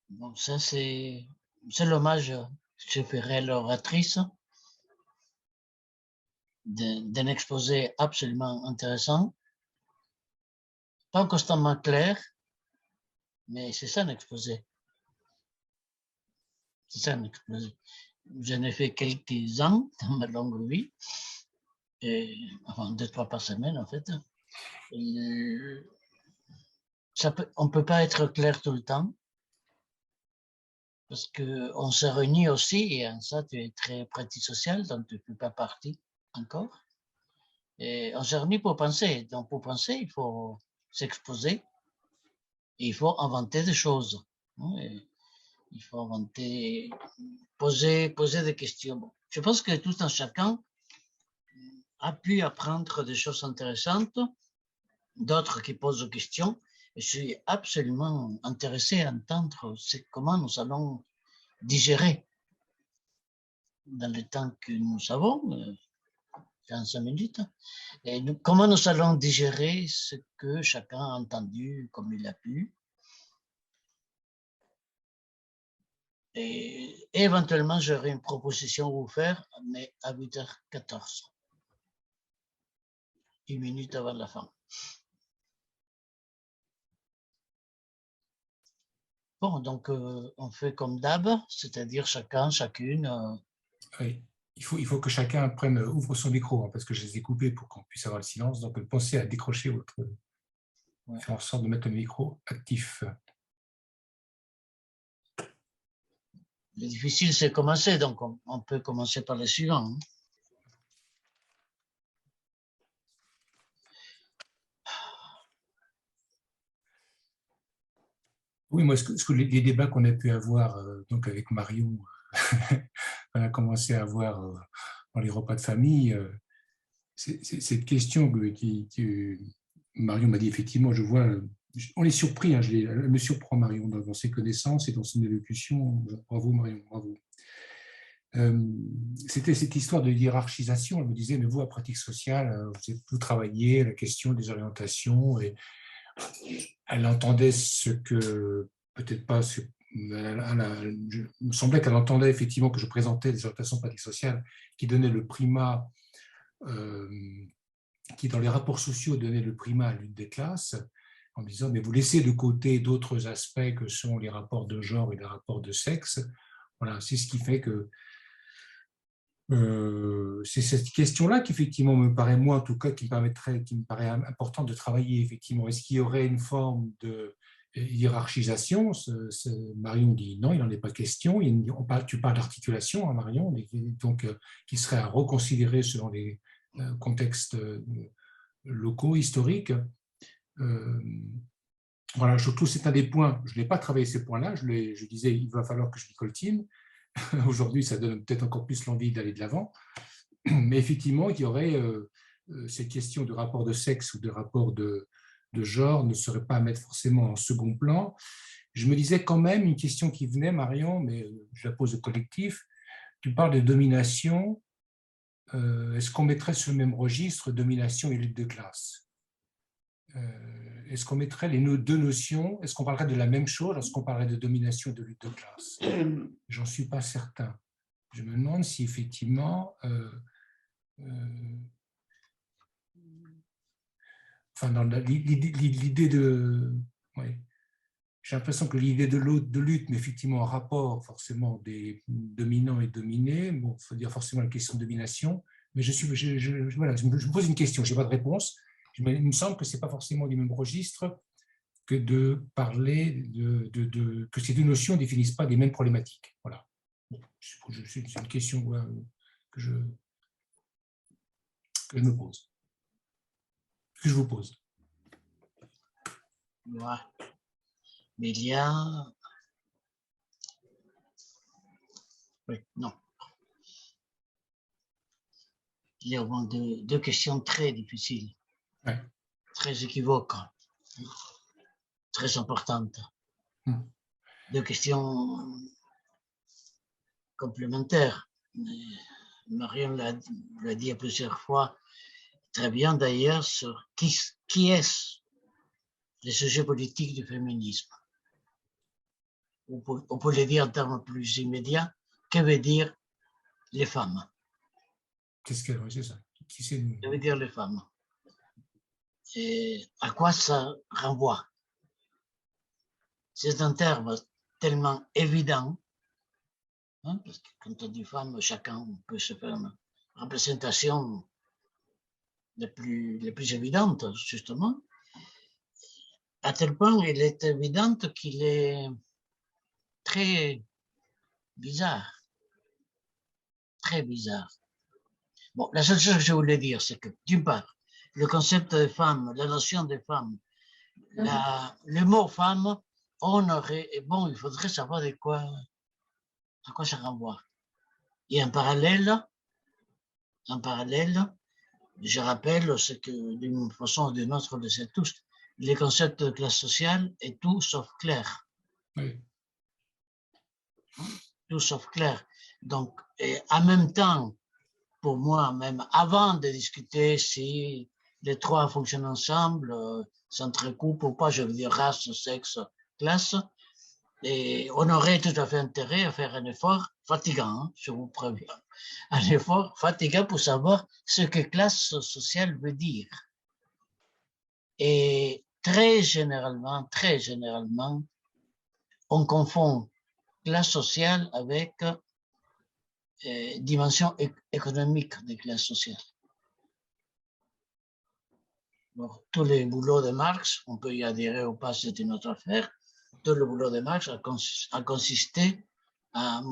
Bon, ça, c'est l'hommage que je ferai à l'oratrice d'un exposé absolument intéressant, pas constamment clair, mais c'est ça un exposé. C'est ça un exposé. J'en ai fait quelques-uns dans ma longue vie, enfin 2-3 par semaine en fait. On ne peut pas être clair tout le temps, parce qu'on se réunit aussi, et en ça tu es très pratique-social, donc tu ne fais pas partie encore. Et on se réunit pour penser, donc pour penser il faut s'exposer, et il faut inventer des choses. Et il faut inventer, poser des questions. Bon, je pense que tout un chacun a pu apprendre des choses intéressantes, d'autres qui posent des questions. Et je suis absolument intéressé à entendre comment nous allons digérer dans le temps que nous avons, 15 minutes, et comment nous allons digérer ce que chacun a entendu comme il a pu. Et éventuellement, j'aurai une proposition à vous faire, mais à 8h14. 10 minutes avant la fin. Bon, donc on fait comme d'hab, c'est-à-dire chacun, chacune. Oui, il faut que chacun ouvre son micro, hein, parce que je les ai coupés pour qu'on puisse avoir le silence. Donc pensez à décrocher votre. Faire en sorte de mettre le micro actif. Le difficile, c'est commencer, donc on peut commencer par le suivant. Hein. Oui, moi, les débats qu'on a pu avoir donc avec Marion, on a commencé à avoir dans les repas de famille, cette question que Marion m'a dit, effectivement, je vois, on est surpris, hein, elle me surprend Marion dans ses connaissances et dans son élocution. Bravo Marion, bravo. C'était cette histoire de hiérarchisation. Elle me disait, mais vous, à pratique sociale, vous travaillez la question des orientations, et elle entendait ce que, peut-être pas, il me semblait qu'elle entendait effectivement que je présentais des orientations pratiques sociales qui donnaient le primat, qui dans les rapports sociaux donnaient le primat à l'une des classes, en me disant, mais vous laissez de côté d'autres aspects que sont les rapports de genre et les rapports de sexe. Voilà, c'est ce qui fait que c'est cette question-là qui effectivement me paraît, moi en tout cas, qui me paraît important de travailler effectivement. Est-ce qu'il y aurait une forme de hiérarchisation? Marion dit non, il n'en est pas question. Tu parles d'articulation, hein, Marion, donc qui serait à reconsidérer selon les contextes locaux, historiques. Voilà, surtout c'est un des points. Je n'ai pas travaillé ces points-là. Je disais, il va falloir que je m'y coltine. Aujourd'hui, ça donne peut-être encore plus l'envie d'aller de l'avant. Mais effectivement, il y aurait ces questions de rapport de sexe ou de rapport de genre ne seraient pas à mettre forcément en second plan. Je me disais quand même une question qui venait, Marion, mais je la pose au collectif. Tu parles de domination. Est-ce qu'on mettrait sur le même registre domination et lutte de classe? Est-ce qu'on mettrait les deux notions? Est-ce qu'on parlerait de la même chose lorsqu'on parlerait de domination et de lutte de classe? J'en suis pas certain. Je me demande si effectivement, enfin, dans l'idée de, ouais, j'ai l'impression que l'idée de lutte, mais effectivement en rapport forcément des dominants et dominés, bon, il faut dire forcément la question de domination, mais voilà, je me pose une question, je n'ai pas de réponse, mais il me semble que ce n'est pas forcément du même registre que de parler que ces deux notions ne définissent pas les mêmes problématiques. Voilà. Bon, c'est une question voilà, que je me pose, que je vous pose. Ouais. Mais il y a... Oui, non. Il y a au moins deux questions très difficiles, ouais. Très équivoques, très importantes. Deux questions complémentaires. Marion l'a dit à plusieurs fois, très bien d'ailleurs, sur qui est le sujet politique du féminisme. On peut le dire en termes plus immédiats, que veut dire les femmes? Qu'est-ce qu'elle veut, c'est ça? Que veut dire les femmes? Et à quoi ça renvoie? C'est un terme tellement évident, hein, parce que quand on dit femme, chacun peut se faire une représentation les plus évidentes, justement, à tel point il est évident qu'il est très bizarre. Très bizarre. Bon, la seule chose que je voulais dire, c'est que, d'une part, le concept de femme, la notion de femme, le mot femme, bon, il faudrait savoir à quoi ça renvoie. Et en parallèle, je rappelle ce que d'une façon ou d'une autre, on le sait tous, les concepts de classe sociale est tout sauf clair. Oui. Tout sauf clair. Donc, en même temps, pour moi, même avant de discuter si les trois fonctionnent ensemble, s'entrecoupent ou pas, je veux dire race, sexe, classe, et on aurait tout à fait intérêt à faire un effort fatigant, hein, je vous préviens, un effort fatigant pour savoir ce que classe sociale veut dire. Et très généralement, on confond classe sociale avec dimension économique des classes sociales. Bon, tous les boulots de Marx, on peut y adhérer ou pas, c'est une autre affaire. Tout le boulot de Marx a consisté à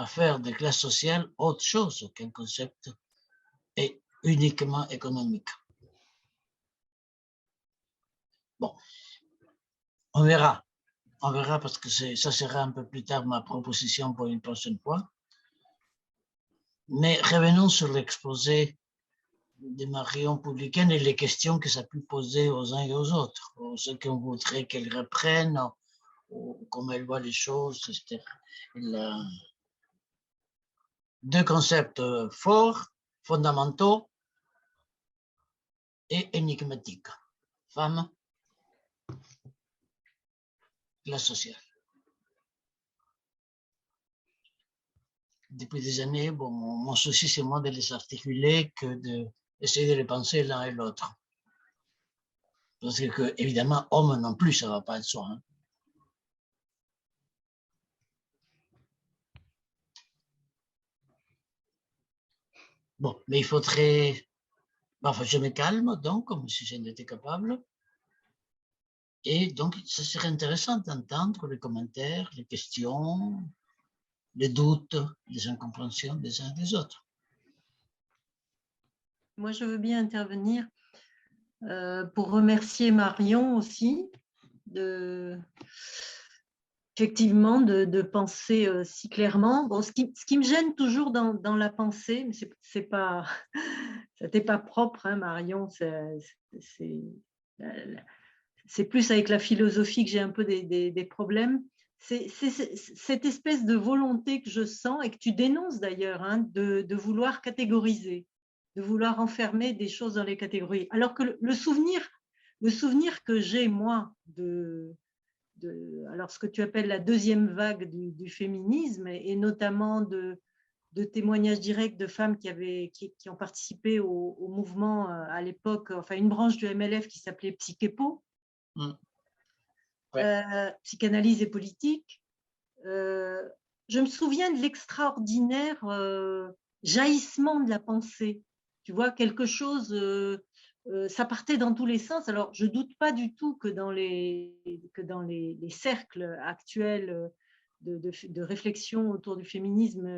faire des classes sociales autre chose qu'un concept uniquement économique. Bon, on verra parce que ça sera un peu plus tard ma proposition pour une prochaine fois. Mais revenons sur l'exposé de Marion Publicaine et les questions que ça peut poser aux uns et aux autres, ou ce qu'on voudrait qu'elle reprenne, ou comment elle voit les choses, etc. Deux concepts forts, fondamentaux et énigmatiques. Femme, classe sociale. Depuis des années, bon, mon souci, c'est moins de les articuler que d'essayer de les penser l'un et l'autre. Parce que, évidemment, homme non plus, ça ne va pas être soi. Hein. Bon, mais il faudrait... Enfin, je me calme, donc, comme si je n'étais capable. Et donc, ce serait intéressant d'entendre les commentaires, les questions, les doutes, les incompréhensions des uns et des autres. Moi, je veux bien intervenir pour remercier Marion aussi effectivement de penser si clairement. Bon, ce qui me gêne toujours dans la pensée, mais ça t'est pas propre, hein, Marion, c'est plus avec la philosophie que j'ai un peu des problèmes. C'est cette espèce de volonté que je sens et que tu dénonces d'ailleurs, hein, de vouloir catégoriser, de vouloir enfermer des choses dans les catégories. Alors que le souvenir que j'ai, moi, alors ce que tu appelles la deuxième vague du féminisme, et notamment de témoignages directs de femmes qui ont participé au mouvement à l'époque, enfin une branche du MLF qui s'appelait Psychepo. psychanalyse et politique. Je me souviens de l'extraordinaire jaillissement de la pensée. Tu vois, quelque chose, ça partait dans tous les sens. Alors, je ne doute pas du tout que dans les cercles actuels de réflexion autour du féminisme,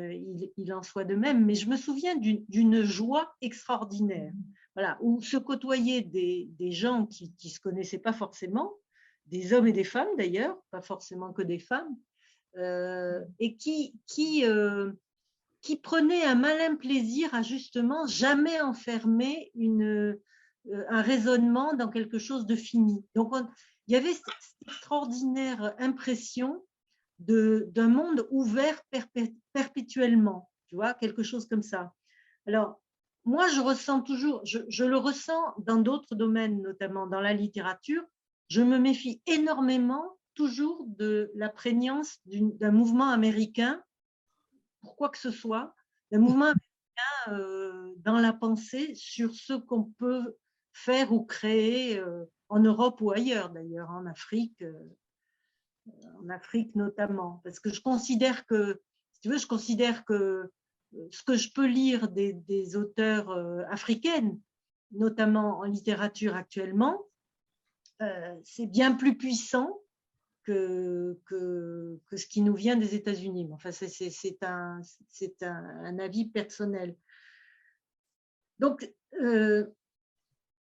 il en soit de même, mais je me souviens d'une joie extraordinaire, voilà, où se côtoyaient des gens qui ne se connaissaient pas forcément, des hommes et des femmes d'ailleurs, pas forcément que des femmes, et qui prenaient un malin plaisir à justement jamais enfermer un raisonnement dans quelque chose de fini. Donc, il y avait cette extraordinaire impression d'un monde ouvert perpétuellement, tu vois, quelque chose comme ça. Alors, moi, je ressens toujours, je le ressens dans d'autres domaines, notamment dans la littérature, je me méfie énormément toujours de la prégnance d'un mouvement américain, pour quoi que ce soit, d'un mouvement américain dans la pensée sur ce qu'on peut faire ou créer en Europe ou ailleurs, d'ailleurs, en Afrique notamment. Parce que je considère que, si tu veux, je considère que ce que je peux lire des auteurs africaines, notamment en littérature actuellement, c'est bien plus puissant que ce qui nous vient des États-Unis. Enfin, c'est un avis personnel. Donc,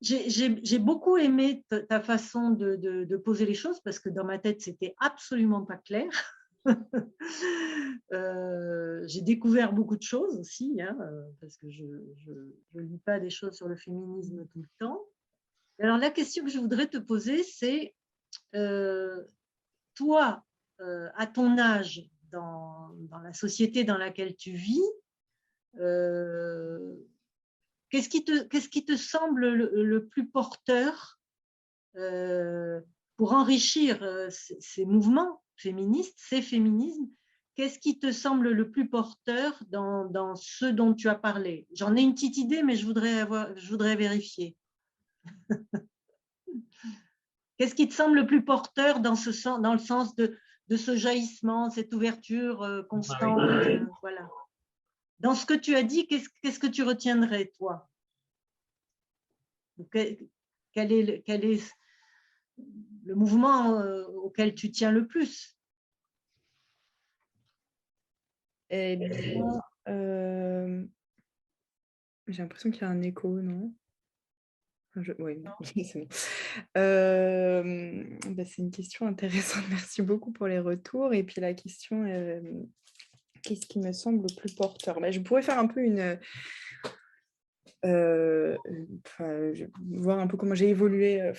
j'ai beaucoup aimé ta façon de poser les choses parce que dans ma tête, c'était absolument pas clair. J'ai découvert beaucoup de choses aussi, hein, parce que je ne lis pas des choses sur le féminisme tout le temps. Alors, la question que je voudrais te poser, c'est toi, à ton âge, dans la société dans laquelle tu vis, qu'est-ce qui te semble le plus porteur pour enrichir ces mouvements féministes, ces féminismes? Qu'est-ce qui te semble le plus porteur dans ce dont tu as parlé? J'en ai une petite idée, mais je voudrais vérifier. Qu'est-ce qui te semble le plus porteur dans le sens de ce jaillissement, cette ouverture constante, voilà. Dans ce que tu as dit, qu'est-ce que tu retiendrais, toi? Quel est le mouvement auquel tu tiens le plus? Eh bien, j'ai l'impression qu'il y a un écho, non? Oui, c'est bon. C'est une question intéressante. Merci beaucoup pour les retours. Et puis la question, qu'est-ce qui me semble le plus porteur? Je pourrais faire un peu voir un peu comment j'ai évolué,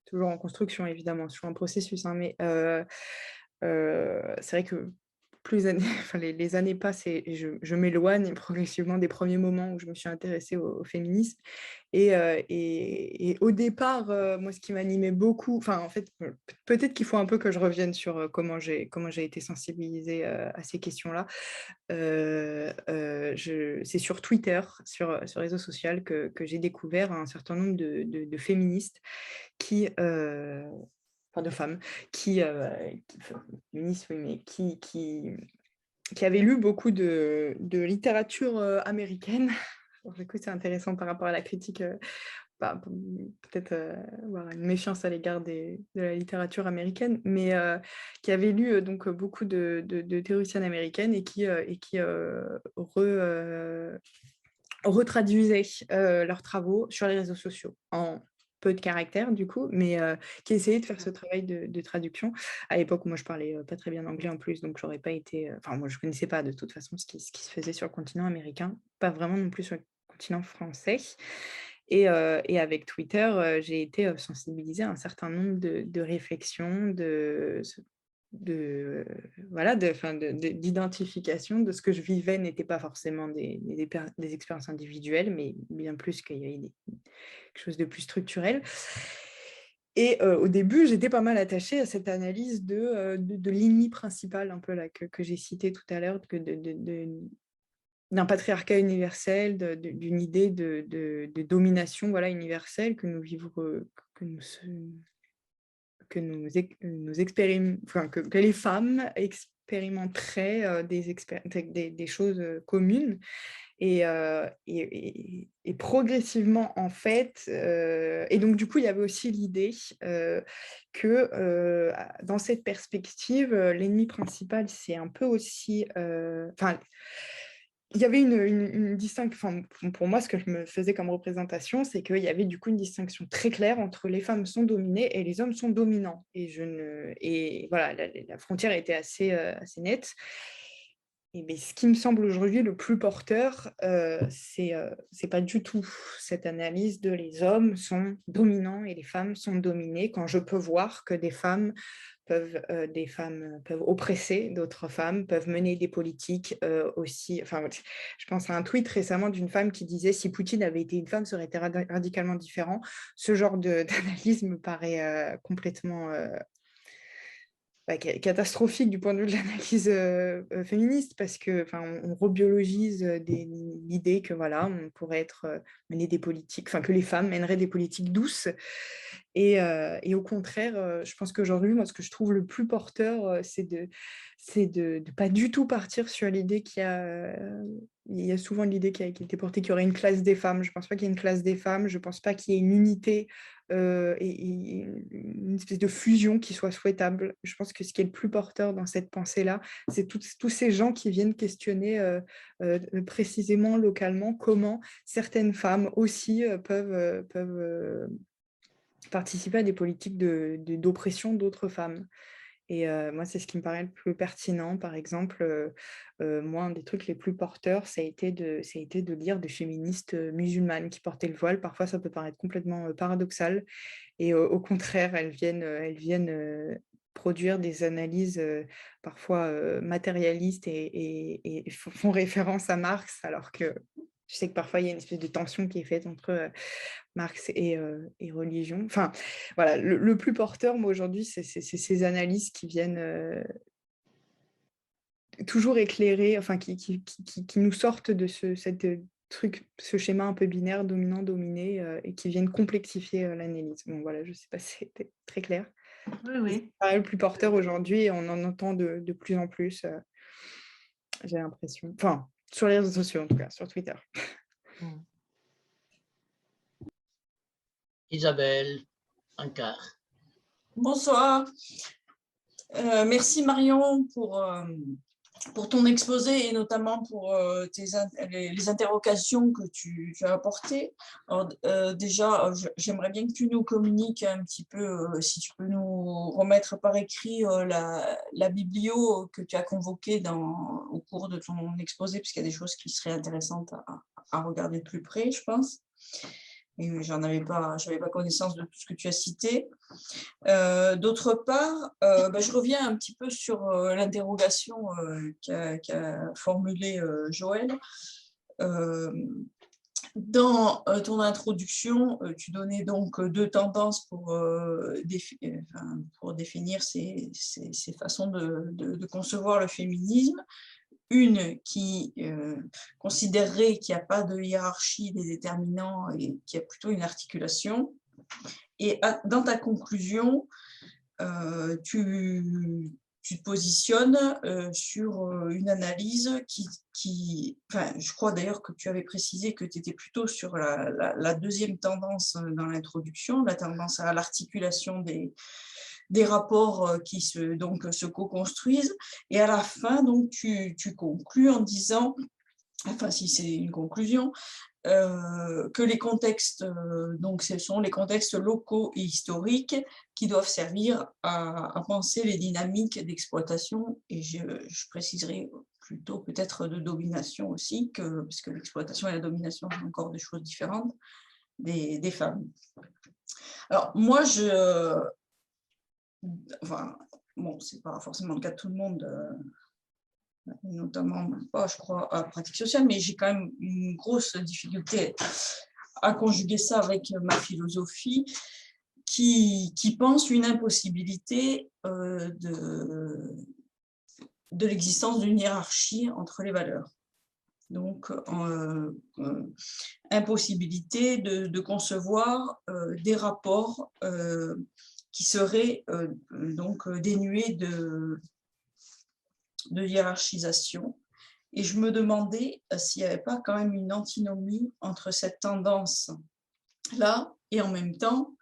toujours en construction évidemment, c'est toujours un processus, hein, mais c'est vrai que plus les années passent et je m'éloigne progressivement des premiers moments où je me suis intéressée au féminisme. Et au départ, moi, ce qui m'animait beaucoup, en fait, peut-être qu'il faut un peu que je revienne sur comment j'ai été sensibilisée à ces questions-là. C'est sur Twitter, sur réseau social, que j'ai découvert un certain nombre de féministes de femmes qui avaient lu beaucoup de littérature américaine. Du coup, c'est intéressant par rapport à la critique, peut-être avoir une méfiance à l'égard de la littérature américaine, mais qui avaient lu donc beaucoup de théoriciennes américaines et qui retraduisaient leurs travaux sur les réseaux sociaux en peu de caractères du coup, mais qui essayaient de faire ce travail de traduction. À l'époque, moi je parlais pas très bien anglais en plus, donc j'aurais pas été, moi je connaissais pas de toute façon ce qui se faisait sur le continent américain, pas vraiment non plus sur le continent français. Et avec Twitter, j'ai été sensibilisée à un certain nombre de réflexions, d'identification de ce que je vivais n'était pas forcément des expériences individuelles, mais bien plus qu'il y avait quelque chose de plus structurel. Et au début, j'étais pas mal attachée à cette analyse de l'ennemi principal, un peu là, que j'ai cité tout à l'heure, d'un patriarcat universel, d'une idée de domination universelle que nous vivons, que les femmes expérimenteraient des choses communes. Et progressivement, en fait, et donc du coup, il y avait aussi l'idée que dans cette perspective, l'ennemi principal, c'est un peu aussi... Enfin, il y avait une distinction, pour moi, ce que je me faisais comme représentation, c'est qu'il y avait du coup une distinction très claire entre les femmes sont dominées et les hommes sont dominants. Et voilà, la frontière était assez nette. Mais ce qui me semble aujourd'hui le plus porteur, c'est pas du tout cette analyse de les hommes sont dominants et les femmes sont dominées, quand je peux voir que des femmes peuvent oppresser d'autres femmes, peuvent mener des politiques aussi. Enfin, je pense à un tweet récemment d'une femme qui disait si Poutine avait été une femme, ça aurait été radicalement différent. Ce genre d'analyse me paraît complètement catastrophique du point de vue de l'analyse féministe, parce que on rebiologise l'idée que voilà, on pourrait mener des politiques, que les femmes mèneraient des politiques douces. Et au contraire, je pense qu'aujourd'hui, moi, ce que je trouve le plus porteur, c'est de pas du tout partir sur l'idée il y a souvent l'idée qui a été portée qu'il y aurait une classe des femmes. Je ne pense pas qu'il y ait une classe des femmes. Je ne pense pas qu'il y ait une unité et une espèce de fusion qui soit souhaitable. Je pense que ce qui est le plus porteur dans cette pensée-là, c'est tous ces gens qui viennent questionner précisément, localement, comment certaines femmes aussi peuvent participer à des politiques d'oppression d'autres femmes. Et moi, c'est ce qui me paraît le plus pertinent. Par exemple, moi, un des trucs les plus porteurs, ça a été de lire des féministes musulmanes qui portaient le voile. Parfois, ça peut paraître complètement paradoxal. Et au contraire, elles viennent produire des analyses parfois matérialistes et font référence à Marx, alors que je sais que parfois, il y a une espèce de tension qui est faite entre Marx et religion. Enfin, voilà, le plus porteur, moi, aujourd'hui, c'est ces analyses qui viennent toujours éclairer, qui nous sortent de ce schéma un peu binaire, dominant-dominé, et qui viennent complexifier l'analyse. Bon, voilà, je ne sais pas si c'était très clair. Oui. C'est le plus porteur aujourd'hui, et on en entend de plus en plus, j'ai l'impression. Enfin, sur les réseaux sociaux, en tout cas, sur Twitter. Isabelle, un quart. Bonsoir. Merci Marion pour ton exposé et notamment pour les interrogations que tu as apportées. Alors, déjà, j'aimerais bien que tu nous communiques un petit peu, si tu peux nous remettre par écrit la biblio que tu as convoquée au cours de ton exposé, puisqu'il y a des choses qui seraient intéressantes à regarder de plus près, je pense. Et j'avais pas connaissance de tout ce que tu as cité. D'autre part, je reviens un petit peu sur l'interrogation qu'a formulée Joël. Dans ton introduction, tu donnais donc deux tendances pour définir ces façons de concevoir le féminisme. Une qui considérerait qu'il n'y a pas de hiérarchie des déterminants et qu'il y a plutôt une articulation. Et dans ta conclusion, tu te positionnes sur une analyse je crois d'ailleurs que tu avais précisé que tu étais plutôt sur la deuxième tendance dans l'introduction, la tendance à l'articulation des rapports qui se co-construisent. Et à la fin, donc, tu conclus en disant, enfin si c'est une conclusion, que les contextes, donc ce sont les contextes locaux et historiques qui doivent servir à penser les dynamiques d'exploitation, et je préciserai plutôt peut-être de domination aussi, parce que l'exploitation et la domination sont encore des choses différentes, des femmes. Alors moi, bon, c'est pas forcément le cas de tout le monde, notamment pas, je crois, à pratique sociale, mais j'ai quand même une grosse difficulté à conjuguer ça avec ma philosophie qui pense une impossibilité de l'existence d'une hiérarchie entre les valeurs. Donc, impossibilité de concevoir des rapports qui serait donc dénué de hiérarchisation. Et je me demandais s'il n'y avait pas quand même une antinomie entre cette tendance-là et en même temps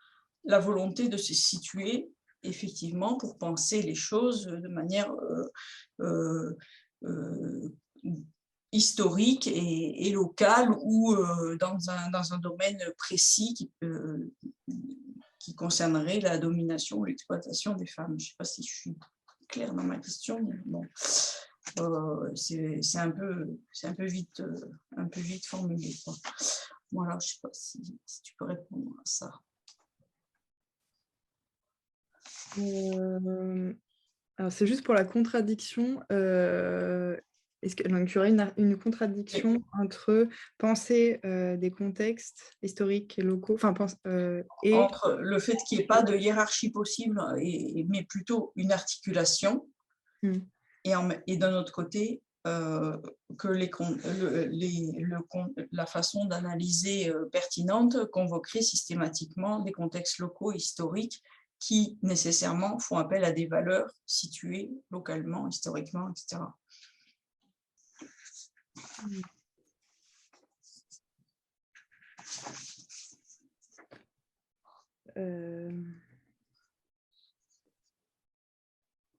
la volonté de se situer effectivement pour penser les choses de manière historique et locale ou dans un domaine précis qui concernerait la domination ou l'exploitation des femmes. Je ne sais pas si je suis claire dans ma question, mais bon, c'est un peu vite formulé, quoi. Voilà, je ne sais pas si tu peux répondre à ça. Alors c'est juste pour la contradiction. Est-ce que donc, il y aurait une contradiction entre penser des contextes historiques et locaux, enfin et entre le fait qu'il n'y ait pas de hiérarchie possible, mais plutôt une articulation, et d'un autre côté, que la façon d'analyser pertinente convoquerait systématiquement des contextes locaux historiques qui nécessairement font appel à des valeurs situées localement, historiquement, etc.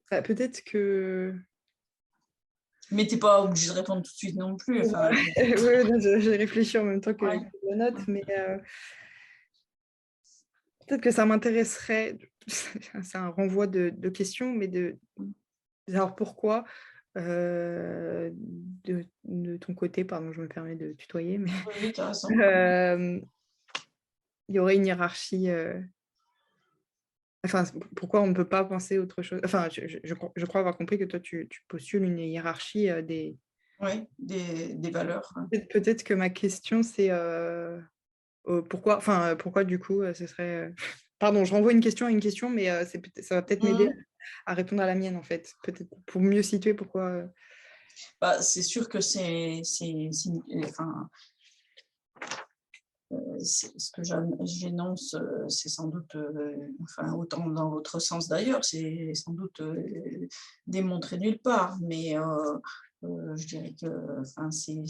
Peut-être que... Mais tu n'es pas obligé de répondre tout de suite non plus. Enfin, oui, j'ai réfléchi en même temps que la note, mais peut-être que ça m'intéresserait, c'est un renvoi de questions, mais de savoir pourquoi, de ton côté, pardon, je me permets de tutoyer, mais oui, tu as raison. Il y aurait une hiérarchie. Enfin, pourquoi on ne peut pas penser autre chose? Enfin, je crois avoir compris que toi, tu postules une hiérarchie des... Oui, des valeurs. Peut-être que ma question, c'est pourquoi du coup, ce serait... Pardon, je renvoie une question à une question, mais ça va peut-être m'aider à répondre à la mienne, en fait. Peut-être pour mieux situer pourquoi... Bah, c'est sûr que ce que j'énonce, c'est sans doute, enfin, autant dans l'autre sens d'ailleurs, c'est sans doute démontré nulle part, mais je dirais que enfin, c'est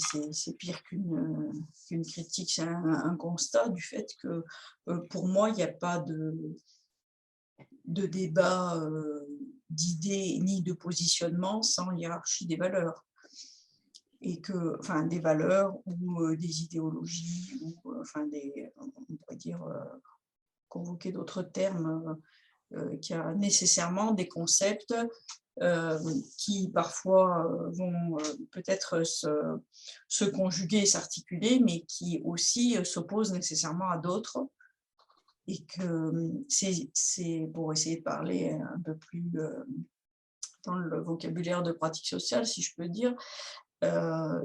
pire qu'une critique, c'est un constat du fait que pour moi, il n'y a pas de débat d'idées ni de positionnement sans hiérarchie des valeurs. Et que, enfin, des valeurs ou des idéologies, ou enfin, on pourrait dire, convoquer d'autres termes, qu'il y a nécessairement des concepts qui parfois vont peut-être se conjuguer, s'articuler, mais qui aussi s'opposent nécessairement à d'autres. Et que c'est pour essayer de parler un peu plus dans le vocabulaire de pratique sociale, si je peux dire,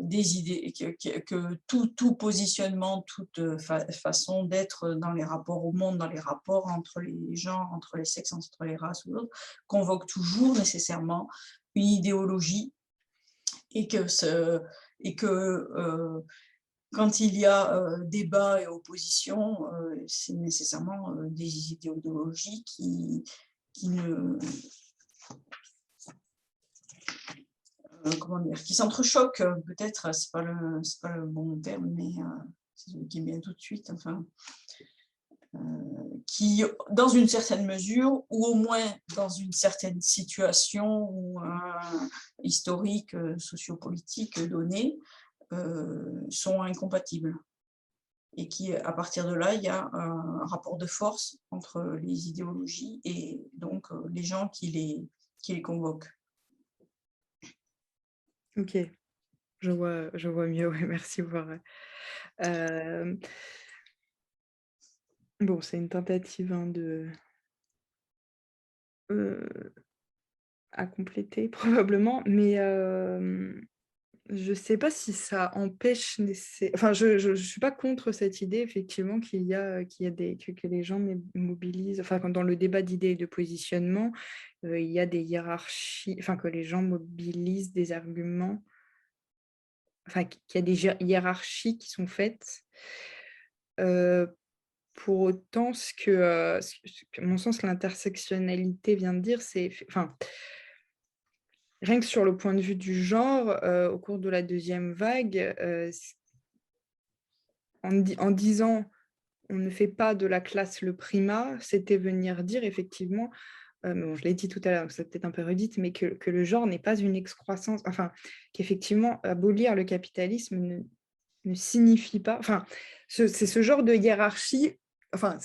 des idées, que tout positionnement, toute façon d'être dans les rapports au monde, dans les rapports entre les genres, entre les sexes, entre les races ou d'autres, convoque toujours nécessairement une idéologie, et que quand il y a débat et opposition, c'est nécessairement des idéologies qui ne... comment dire, qui s'entrechoquent, peut-être, c'est pas le bon terme, mais c'est celui qui vient tout de suite, enfin, qui, dans une certaine mesure, ou au moins dans une certaine situation ou historique, sociopolitique donnée, sont incompatibles. Et qui, à partir de là, il y a un rapport de force entre les idéologies et donc les gens qui les convoquent. Ok, je vois mieux, ouais, merci pour... Bon, c'est une tentative à compléter probablement, mais je ne sais pas si ça empêche... Enfin, je ne suis pas contre cette idée, effectivement, que les gens mobilisent... Enfin, dans le débat d'idées et de positionnement, il y a des hiérarchies... Enfin, que les gens mobilisent des arguments... Enfin, qu'il y a des hiérarchies qui sont faites pour autant, ce que, à mon sens, l'intersectionnalité vient de dire, c'est, enfin, rien que sur le point de vue du genre, au cours de la deuxième vague, en disant on ne fait pas de la classe le primat, c'était venir dire effectivement, mais bon, je l'ai dit tout à l'heure, donc c'est peut-être un peu redite, mais que le genre n'est pas une excroissance, enfin, qu'effectivement, abolir le capitalisme ne signifie pas, enfin, c'est ce genre de hiérarchie, enfin,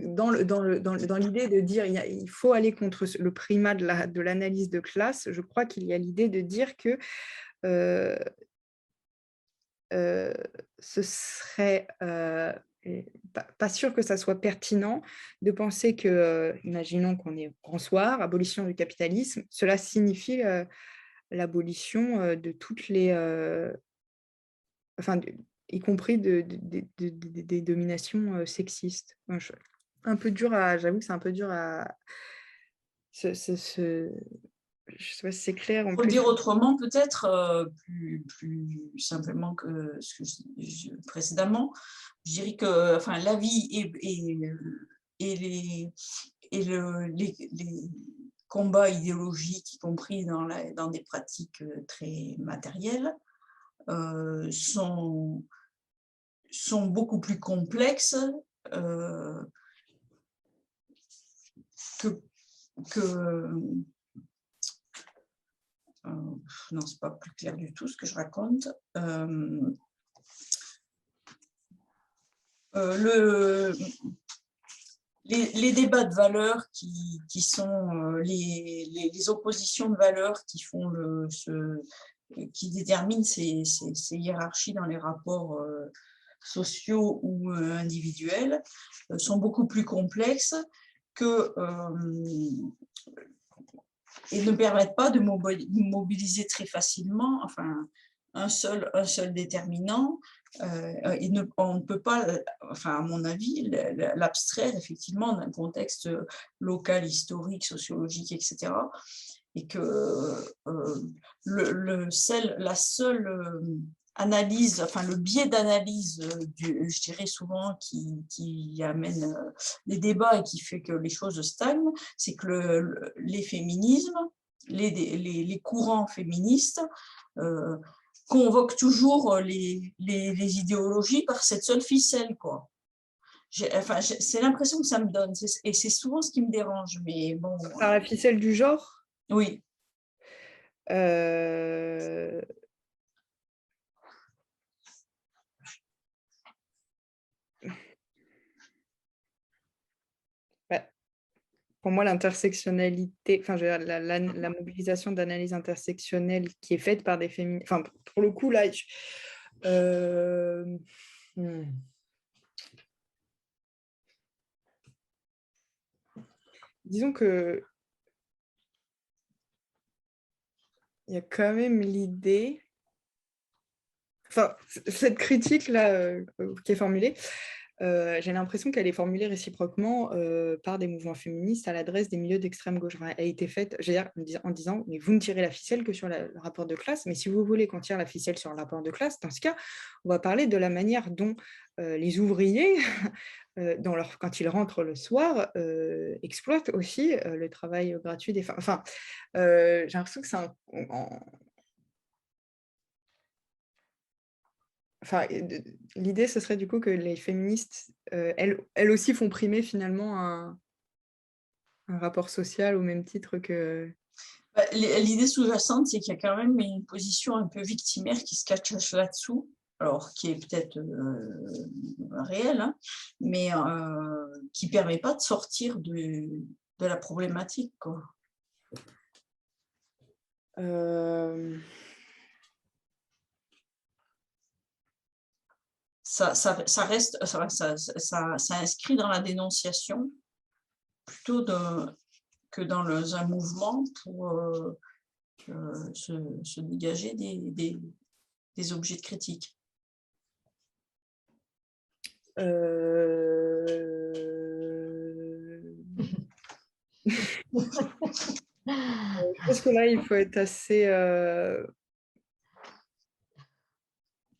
dans l'idée de dire il faut aller contre le primat de l'analyse de classe, je crois qu'il y a l'idée de dire que ce serait pas sûr que ça soit pertinent de penser que, imaginons qu'on est François, abolition du capitalisme, cela signifie l'abolition de toutes les, enfin, y compris des dominations sexistes. Enfin, j'avoue que c'est un peu dur à... je ne sais pas si c'est clair. Pour le dire autrement, peut-être, plus simplement que ce que précédemment, je dirais que enfin, la vie et les combats idéologiques, y compris dans des pratiques très matérielles, sont beaucoup plus complexes non, c'est pas plus clair du tout ce que je raconte. Les débats de valeurs qui sont les oppositions de valeurs qui font qui déterminent ces hiérarchies dans les rapports sociaux ou individuels sont beaucoup plus complexes et ne permettent pas de mobiliser très facilement, enfin, un seul déterminant. On ne peut pas, enfin, à mon avis, l'abstraire effectivement d'un contexte local, historique, sociologique, etc. Et que la seule analyse, enfin le biais d'analyse, je dirais souvent, qui amène les débats et qui fait que les choses stagnent, c'est que les féminismes, les courants féministes convoquent toujours les idéologies par cette seule ficelle, quoi. Enfin, c'est l'impression que ça me donne, et c'est souvent ce qui me dérange, mais bon. Par la ficelle du genre ? Oui. Pour moi, l'intersectionnalité, enfin, la mobilisation d'analyse intersectionnelle qui est faite par des féministes, enfin, pour le coup, là, disons que il y a quand même l'idée, enfin, cette critique-là qui est formulée, j'ai l'impression qu'elle est formulée réciproquement par des mouvements féministes à l'adresse des milieux d'extrême gauche. Enfin, elle a été faite en disant mais vous ne tirez la ficelle que sur le rapport de classe, mais si vous voulez qu'on tire la ficelle sur le rapport de classe, dans ce cas, on va parler de la manière dont les ouvriers, quand ils rentrent le soir, exploitent aussi le travail gratuit des femmes. Enfin, j'ai l'impression que c'est Enfin, l'idée, ce serait du coup que les féministes, elles aussi font primer finalement un rapport social au même titre que... L'idée sous-jacente, c'est qu'il y a quand même une position un peu victimaire qui se cache là-dessous, alors qui est peut-être réelle, hein, mais qui ne permet pas de sortir de la problématique, quoi. Ça inscrit dans la dénonciation plutôt que dans un mouvement pour se dégager des objets de critique. Je pense que là, il faut être assez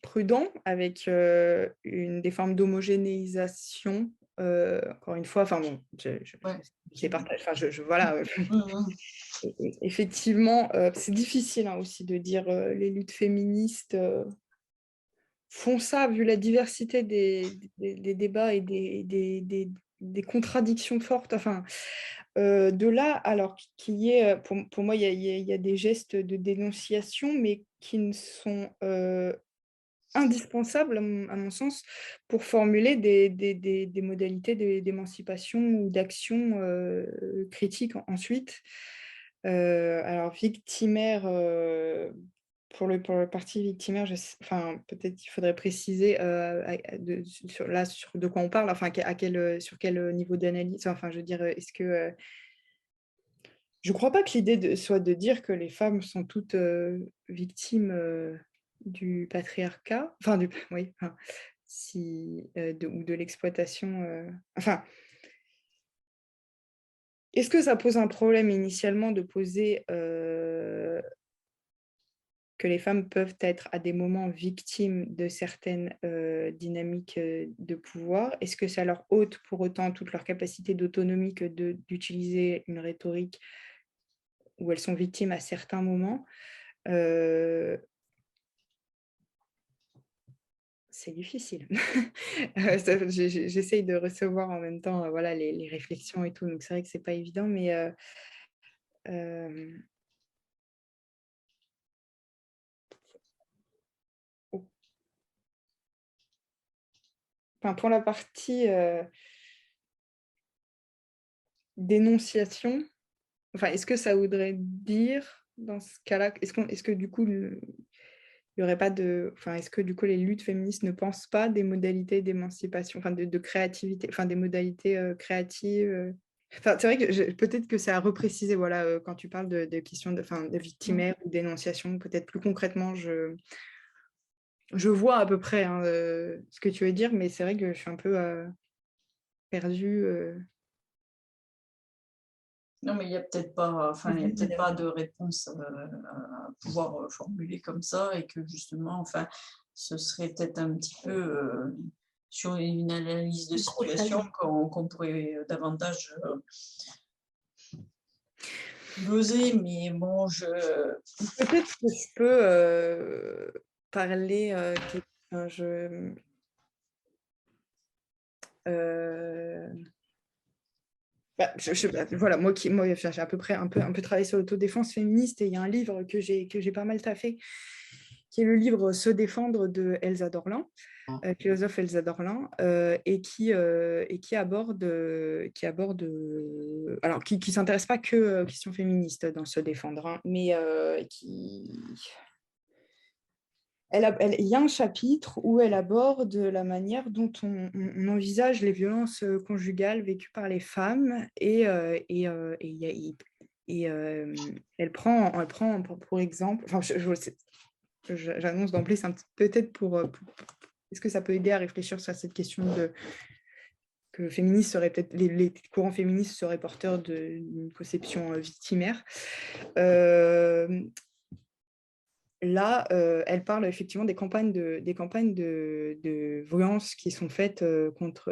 prudent avec des formes d'homogénéisation encore une fois, enfin bon, Ouais. c'est partagé, enfin, voilà, effectivement, c'est difficile hein, aussi de dire les luttes féministes font ça, vu la diversité des débats et des contradictions fortes. Enfin, de là, alors qu'il y ait, pour moi, il y a des gestes de dénonciation, mais qui ne sont indispensables, à mon sens, pour formuler des modalités d'émancipation ou d'action critique ensuite. Alors, victimaire, pour le parti victimaire, enfin, peut-être qu'il faudrait préciser sur de quoi on parle, enfin, sur quel niveau d'analyse, enfin, je veux dire, est-ce que... je ne crois pas que l'idée soit de dire que les femmes sont toutes victimes du patriarcat, enfin, oui, enfin, ou de l'exploitation. Enfin, est-ce que ça pose un problème initialement de poser que les femmes peuvent être à des moments victimes de certaines dynamiques de pouvoir? Est-ce que ça leur ôte pour autant toute leur capacité d'autonomie que d'utiliser une rhétorique où elles sont victimes à certains moments? C'est difficile. J'essaye de recevoir en même temps voilà, les réflexions et tout, donc c'est vrai que c'est pas évident, mais enfin, pour la partie dénonciation, enfin, est-ce que ça voudrait dire dans ce cas-là, est-ce que du coup il y aurait pas enfin, est-ce que du coup les luttes féministes ne pensent pas des modalités d'émancipation, enfin de créativité, enfin des modalités créatives. Enfin, c'est vrai que peut-être que c'est à repréciser, voilà, quand tu parles de questions de victimaire ou d'énonciation, peut-être plus concrètement, je vois à peu près hein, ce que tu veux dire, mais c'est vrai que je suis un peu perdue. Non, mais il n'y a peut-être pas, enfin, il y a peut-être pas de réponse à pouvoir formuler comme ça, et que justement, enfin, ce serait peut-être un petit peu sur une analyse de situation qu'on pourrait davantage doser, mais bon, peut-être que je peux parler. Voilà, moi j'ai à peu près un peu travaillé sur l'autodéfense féministe, et il y a un livre que j'ai pas mal taffé, qui est le livre Se défendre de Elsa Dorland, philosophe Elsa Dorland, et qui aborde, alors qui s'intéresse pas que aux questions féministes dans Se défendre, hein, mais il y a un chapitre où elle aborde la manière dont on envisage les violences conjugales vécues par les femmes, et elle prend pour exemple, enfin, j'annonce d'emblée, c'est peut-être est-ce que ça peut aider à réfléchir sur cette question que le féminisme serait peut-être, les courants féministes seraient porteurs d'une conception victimaire. Là, elle parle effectivement des campagnes de violence qui sont faites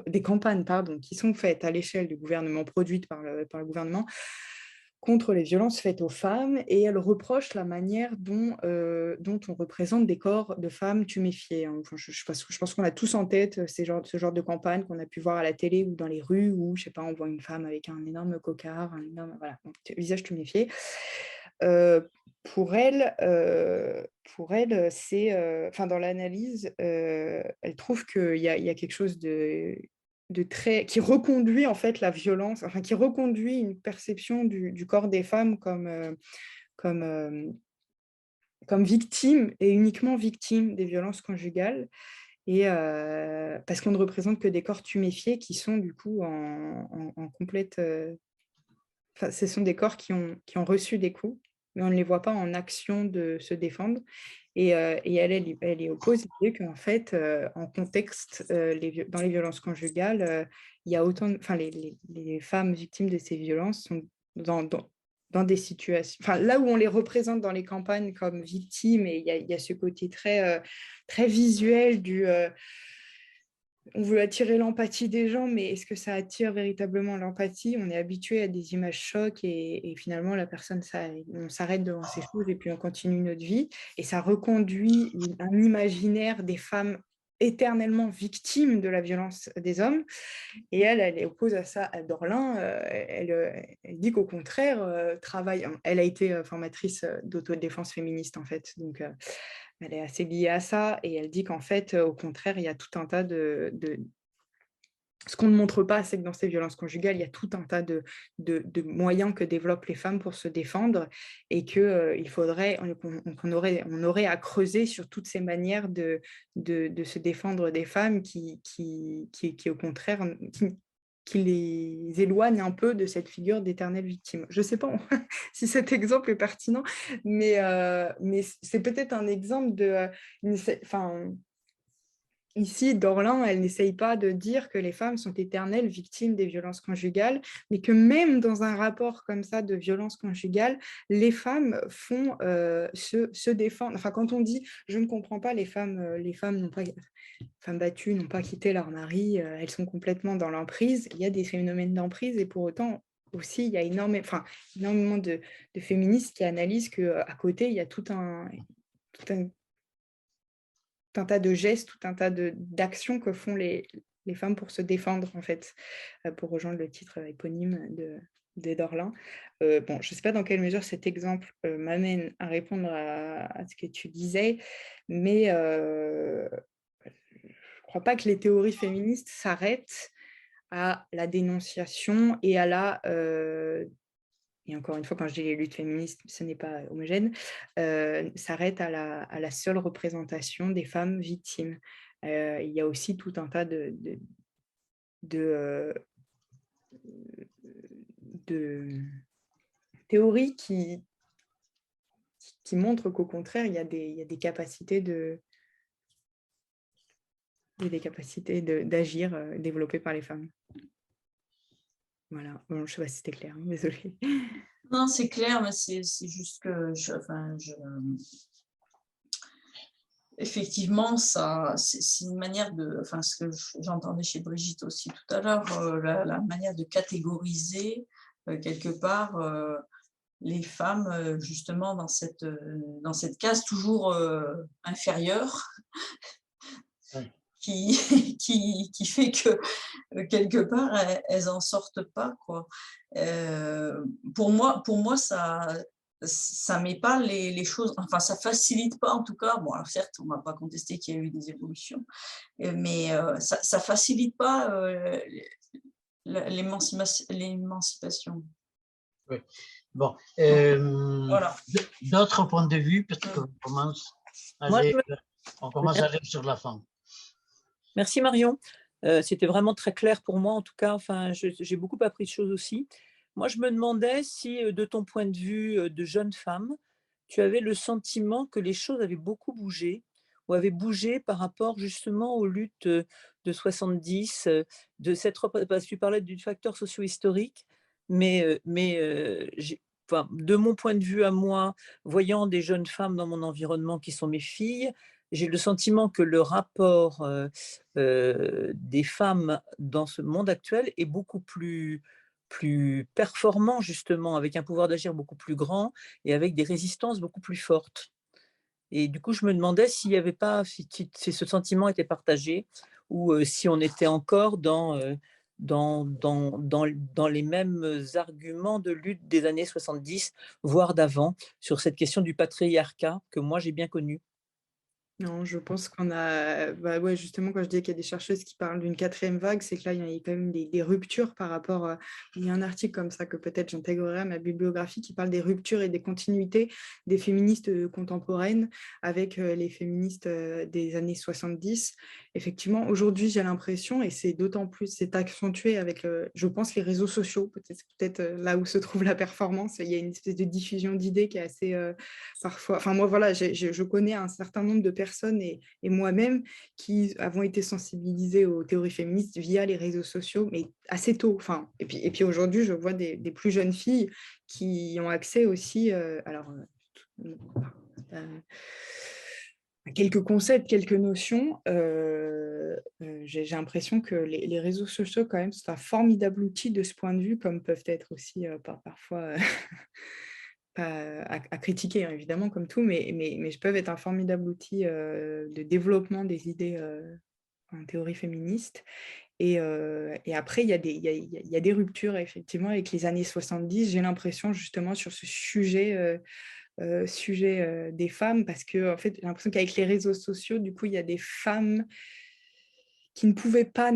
des campagnes, pardon, qui sont faites à l'échelle du gouvernement, produites par le gouvernement, contre les violences faites aux femmes, et elle reproche la manière dont on représente des corps de femmes tuméfiées. Enfin, je pense qu'on a tous en tête ce genre de campagne qu'on a pu voir à la télé ou dans les rues, où, je sais pas, on voit une femme avec un énorme cocard, un énorme visage tuméfié. Pour elle, c'est, enfin, dans l'analyse, elle trouve qu'il y a quelque chose de très, qui reconduit en fait la violence, enfin qui reconduit une perception du corps des femmes comme victime, et uniquement victime des violences conjugales, et parce qu'on ne représente que des corps tuméfiés qui sont du coup en complète... Enfin, ce sont des corps qui ont reçu des coups, mais on ne les voit pas en action de se défendre. Et elle est oppose l'idée qu'en fait, en contexte, dans les violences conjugales, il y a autant, enfin, les femmes victimes de ces violences sont dans des situations, enfin, là où on les représente dans les campagnes comme victimes, et il y a ce côté très, très visuel on veut attirer l'empathie des gens, mais est-ce que ça attire véritablement l'empathie? On est habitué à des images chocs et finalement, la personne, on s'arrête devant ces choses et puis on continue notre vie. Et ça reconduit un imaginaire des femmes éternellement victimes de la violence des hommes. Et elle oppose à ça à Dorlin. Elle dit qu'au contraire, elle a été formatrice d'autodéfense féministe, en fait. Donc, elle est assez liée à ça. Et elle dit qu'en fait, au contraire, il y a tout un tas ce qu'on ne montre pas, c'est que dans ces violences conjugales, il y a tout un tas de moyens que développent les femmes pour se défendre et qu'on aurait à creuser sur toutes ces manières de se défendre des femmes qui au contraire, qui les éloignent un peu de cette figure d'éternelle victime. Je ne sais pas si cet exemple est pertinent, mais c'est peut-être un exemple de... Ici, Dorlin, elle n'essaye pas de dire que les femmes sont éternelles victimes des violences conjugales, mais que même dans un rapport comme ça de violence conjugale, les femmes font se défendre. Enfin, quand on dit « je ne comprends pas, les femmes battues n'ont pas quitté leur mari, elles sont complètement dans l'emprise », il y a des phénomènes d'emprise et pour autant, aussi, il y a énormément de féministes qui analysent qu'à côté, il y a tout un tas de gestes, tout un tas d'actions que font les femmes pour se défendre, en fait, pour rejoindre le titre éponyme de Dorlin. Je ne sais pas dans quelle mesure cet exemple m'amène à répondre à ce que tu disais, mais je ne crois pas que les théories féministes s'arrêtent à la dénonciation et à la... et encore une fois, quand je dis les luttes féministes, ce n'est pas homogène, s'arrête à la seule représentation des femmes victimes. Il y a aussi tout un tas de théories qui montrent qu'au contraire, il y a des capacités d'agir développées par les femmes. Voilà, bon, je ne sais pas si c'était clair, désolée. Non, c'est clair, mais c'est juste que effectivement, c'est une manière de, ce que j'entendais chez Brigitte aussi tout à l'heure, la manière de catégoriser quelque part les femmes justement dans cette case toujours inférieure. Oui. Qui fait que quelque part elles en sortent pas, quoi. Pour moi ça met pas les choses, enfin ça facilite pas en tout cas. Bon, alors certes on va pas contester qu'il y a eu des évolutions, mais ça facilite pas l'émancipation. Oui. Bon, Voilà. d'autres points de vue, parce qu'on commence à aller sur la fin. Merci Marion. C'était vraiment très clair pour moi en tout cas. Enfin, j'ai beaucoup appris de choses aussi. Moi, je me demandais si, de ton point de vue de jeune femme, tu avais le sentiment que les choses avaient beaucoup bougé ou avaient bougé par rapport justement aux luttes de 70, de cette parce que tu parlais du facteur socio-historique, mais de mon point de vue à moi, voyant des jeunes femmes dans mon environnement qui sont mes filles, j'ai le sentiment que le rapport des femmes dans ce monde actuel est beaucoup plus performant justement, avec un pouvoir d'agir beaucoup plus grand et avec des résistances beaucoup plus fortes. Et du coup, je me demandais s'il y avait pas, si ce sentiment était partagé ou si on était encore dans les mêmes arguments de lutte des années 70, voire d'avant, sur cette question du patriarcat que moi j'ai bien connu. Non, je pense qu'on a... ouais, justement, quand je dis qu'il y a des chercheuses qui parlent d'une 4e vague, c'est que là, il y a quand même des ruptures par rapport... il y a un article comme ça que peut-être j'intégrerai à ma bibliographie qui parle des ruptures et des continuités des féministes contemporaines avec les féministes des années 70. Effectivement, aujourd'hui, j'ai l'impression, et c'est d'autant plus, c'est accentué avec, je pense, les réseaux sociaux, peut-être là où se trouve la performance. Il y a une espèce de diffusion d'idées qui est assez... parfois... Enfin, moi, voilà, je connais un certain nombre de personnes et moi-même qui avons été sensibilisés aux théories féministes via les réseaux sociaux, mais assez tôt. Enfin, et puis aujourd'hui, je vois des plus jeunes filles qui ont accès aussi, quelques concepts, quelques notions. J'ai l'impression que les réseaux sociaux, quand même, sont un formidable outil de ce point de vue, comme peuvent être aussi parfois à critiquer, hein, évidemment, comme tout, mais peuvent être un formidable outil de développement des idées en théorie féministe. Et après, il y a des ruptures, effectivement, avec les années 70. J'ai l'impression, justement, sur ce sujet des femmes, parce que en fait, j'ai l'impression qu'avec les réseaux sociaux, du coup, il y a des femmes qui ne pouvaient pas,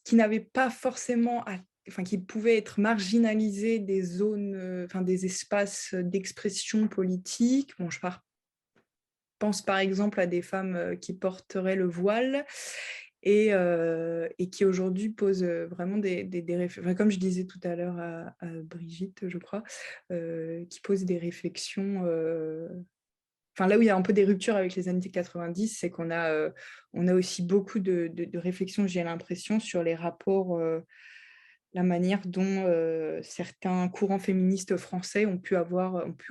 qui n'avaient pas forcément, enfin, qui pouvaient être marginalisées des zones, enfin, des espaces d'expression politique. Bon, je pense par exemple à des femmes qui porteraient le voile et qui aujourd'hui posent vraiment enfin, comme je disais tout à l'heure à Brigitte, je crois, qui posent des réflexions. Enfin, là où il y a un peu des ruptures avec les années 90, c'est qu'on a aussi beaucoup de réflexions, j'ai l'impression, sur les rapports, la manière dont certains courants féministes français ont pu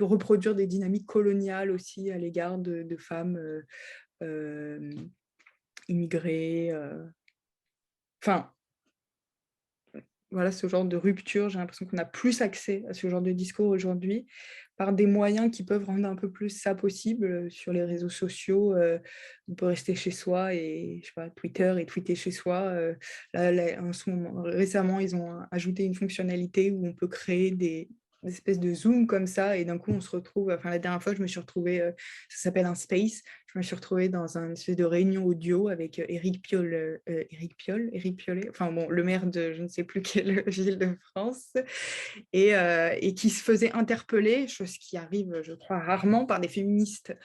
reproduire des dynamiques coloniales aussi à l'égard de femmes immigrées. Enfin, voilà, ce genre de rupture, j'ai l'impression qu'on a plus accès à ce genre de discours aujourd'hui par des moyens qui peuvent rendre un peu plus ça possible sur les réseaux sociaux. On peut rester chez soi et, je sais pas, Twitter et tweeter chez soi. Récemment, ils ont ajouté une fonctionnalité où on peut créer des espèces de Zoom comme ça, et d'un coup, on se retrouve, enfin, la dernière fois, je me suis retrouvée, ça s'appelle un space, je me suis retrouvée dans une espèce de réunion audio avec Éric Piolle, enfin bon, le maire de je ne sais plus quelle ville de France, et qui se faisait interpeller, chose qui arrive, je crois, rarement par des féministes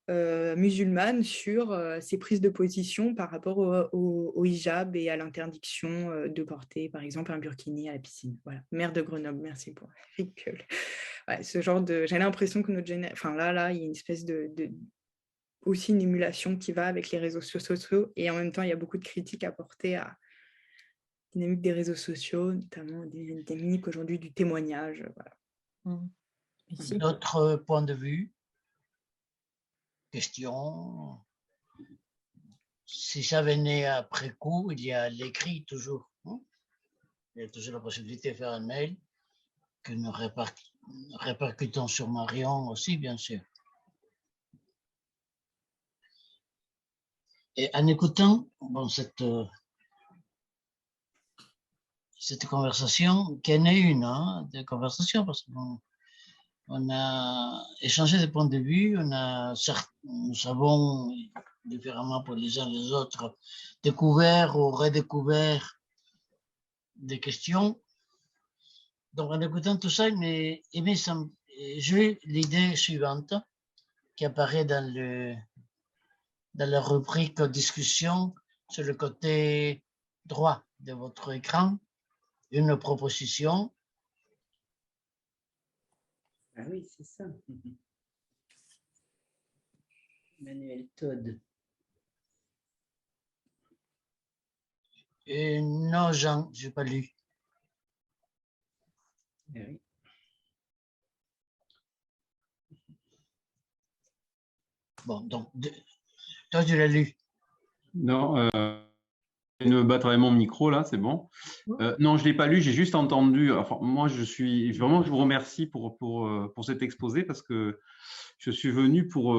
musulmanes sur ses prises de position par rapport au hijab et à l'interdiction de porter, par exemple, un burkini à la piscine. Voilà, maire de Grenoble, merci pour Éric Piolle. Ouais, ce genre de... J'ai l'impression que notre génération... Enfin, là, il y a une espèce aussi une émulation qui va avec les réseaux sociaux, et en même temps, il y a beaucoup de critiques à porter à la dynamique des réseaux sociaux, notamment des dynamiques aujourd'hui du témoignage. Voilà. D'autres points de vue, questions. Si ça venait après coup, il y a l'écrit toujours. Hein? Il y a toujours la possibilité de faire un mail que nous répercutons sur Marion aussi, bien sûr. Et en écoutant bon, cette conversation, qui en est une, hein, de conversation, parce qu'on a échangé des points de vue, nous avons, différemment pour les uns et les autres, découvert ou redécouvert des questions. Donc, en écoutant tout ça, j'ai l'idée suivante qui apparaît dans la rubrique discussion sur le côté droit de votre écran, une proposition. Ah oui, c'est ça. Emmanuel Todd. Et non, Jean, je n'ai pas lu. Oui. Bon, donc, toi, tu l'as lu? Non, je ne battrai mon micro là, c'est bon. Non, je ne l'ai pas lu, j'ai juste entendu. Enfin, moi, je vous remercie pour cet exposé, parce que je suis venu pour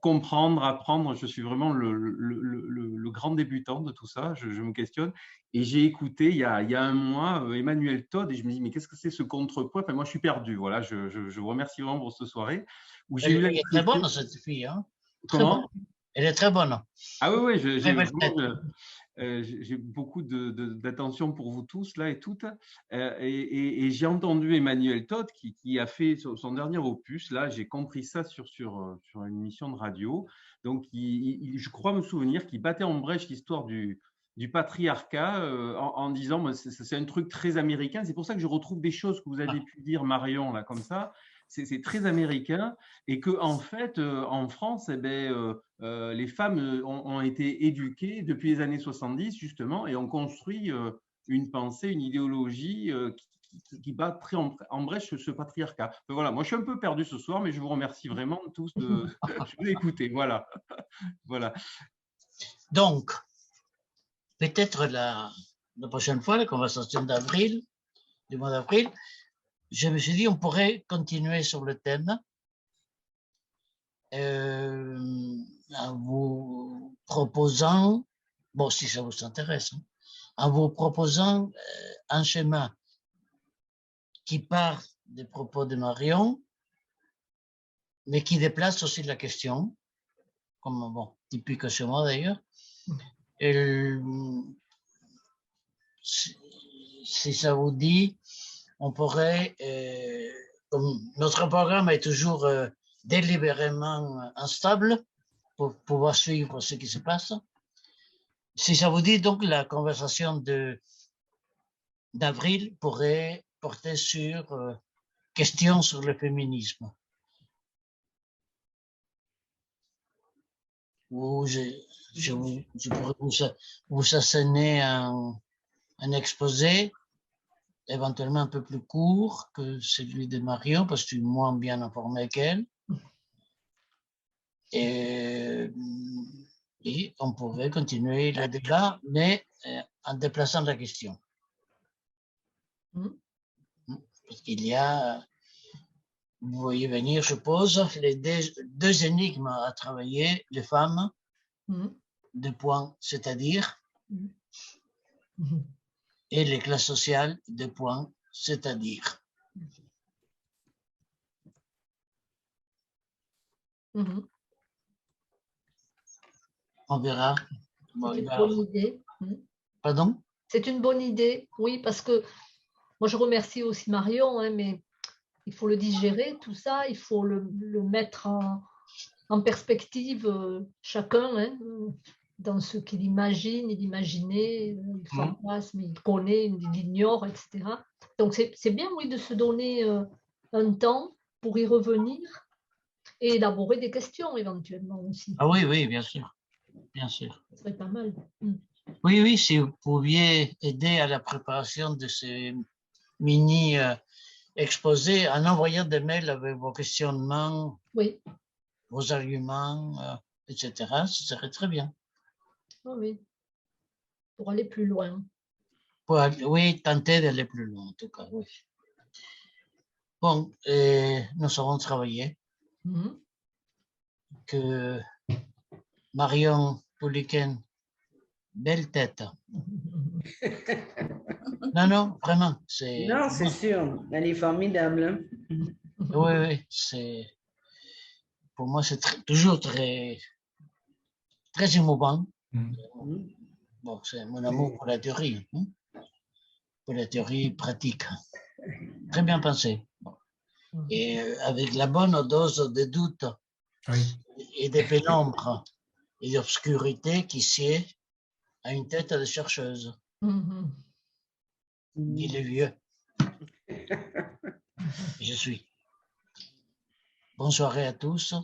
comprendre, apprendre. Je suis vraiment le grand débutant de tout ça. Je me questionne. Et j'ai écouté il y a un mois Emmanuel Todd, et je me dis, mais qu'est-ce que c'est ce contrepoids? Enfin, moi, je suis perdu. Voilà, je vous remercie vraiment pour cette soirée. Où Elle est très bonne, cette fille. Hein? Comment? Elle est très bonne. Ah oui, j'ai beaucoup d'attention pour vous tous là et toutes. Et j'ai entendu Emmanuel Todd qui a fait son dernier opus. Là, j'ai compris ça sur une émission de radio. Donc, je crois me souvenir qu'il battait en brèche l'histoire du patriarcat en disant c'est un truc très américain. C'est pour ça que je retrouve des choses que vous avez pu dire, Marion, là, comme ça. C'est très américain, et que en fait, en France, les femmes ont été éduquées depuis les années 70 justement, et ont construit une pensée, une idéologie qui battraient en brèche ce patriarcat. Donc voilà, moi je suis un peu perdu ce soir, mais je vous remercie vraiment tous de écouter. Voilà. Voilà. Donc, peut-être la prochaine fois, la conversation d'avril, du mois d'avril, je me suis dit on pourrait continuer sur le thème en vous proposant, bon, si ça vous intéresse, hein, en vous proposant un schéma qui part des propos de Marion, mais qui déplace aussi la question, comme bon, typique chez moi d'ailleurs. Si ça vous dit, on pourrait, comme notre programme est toujours délibérément instable pour pouvoir suivre ce qui se passe. Si ça vous dit, donc la conversation d'avril pourrait porter sur questions sur le féminisme. Où je pourrais vous asséner un exposé éventuellement un peu plus court que celui de Marion, parce que je suis moins bien informé qu'elle. Et on pourrait continuer le débat, mais en déplaçant la question. Parce qu'il y a, vous voyez venir, je suppose, les deux énigmes à travailler, les femmes, deux points, c'est-à-dire, et les classes sociales, deux points, c'est-à-dire. On verra. Bon, c'est une bonne idée. Pardon? C'est une bonne idée, oui, parce que moi je remercie aussi Marion, hein, mais il faut le digérer, tout ça, il faut le mettre en perspective chacun, hein, dans ce qu'il imagine, il imaginait, il fantasme, il connaît, il ignore, etc. Donc c'est bien, oui, de se donner un temps pour y revenir et élaborer des questions éventuellement aussi. Ah oui, oui, bien sûr. Bien sûr. Ce serait pas mal. Oui, oui, si vous pouviez aider à la préparation de ces mini-exposés en envoyant des mails avec vos questionnements, oui, vos arguments, etc., ce serait très bien. Oui, pour aller plus loin. Oui, tenter d'aller plus loin, en tout cas, oui. Bon, nous avons travaillé. Que Marion Pouliken, belle tête. Non, vraiment. Non, c'est sûr, elle est formidable. Hein? Oui, oui, pour moi, c'est toujours très émouvant. Bon, c'est mon amour pour la théorie, hein? Pour la théorie pratique. Très bien pensé. Et avec la bonne dose de doute et de pénombre et d'obscurité qui sied à une tête de chercheuse. Il est vieux. Je suis. Bonne soirée à tous.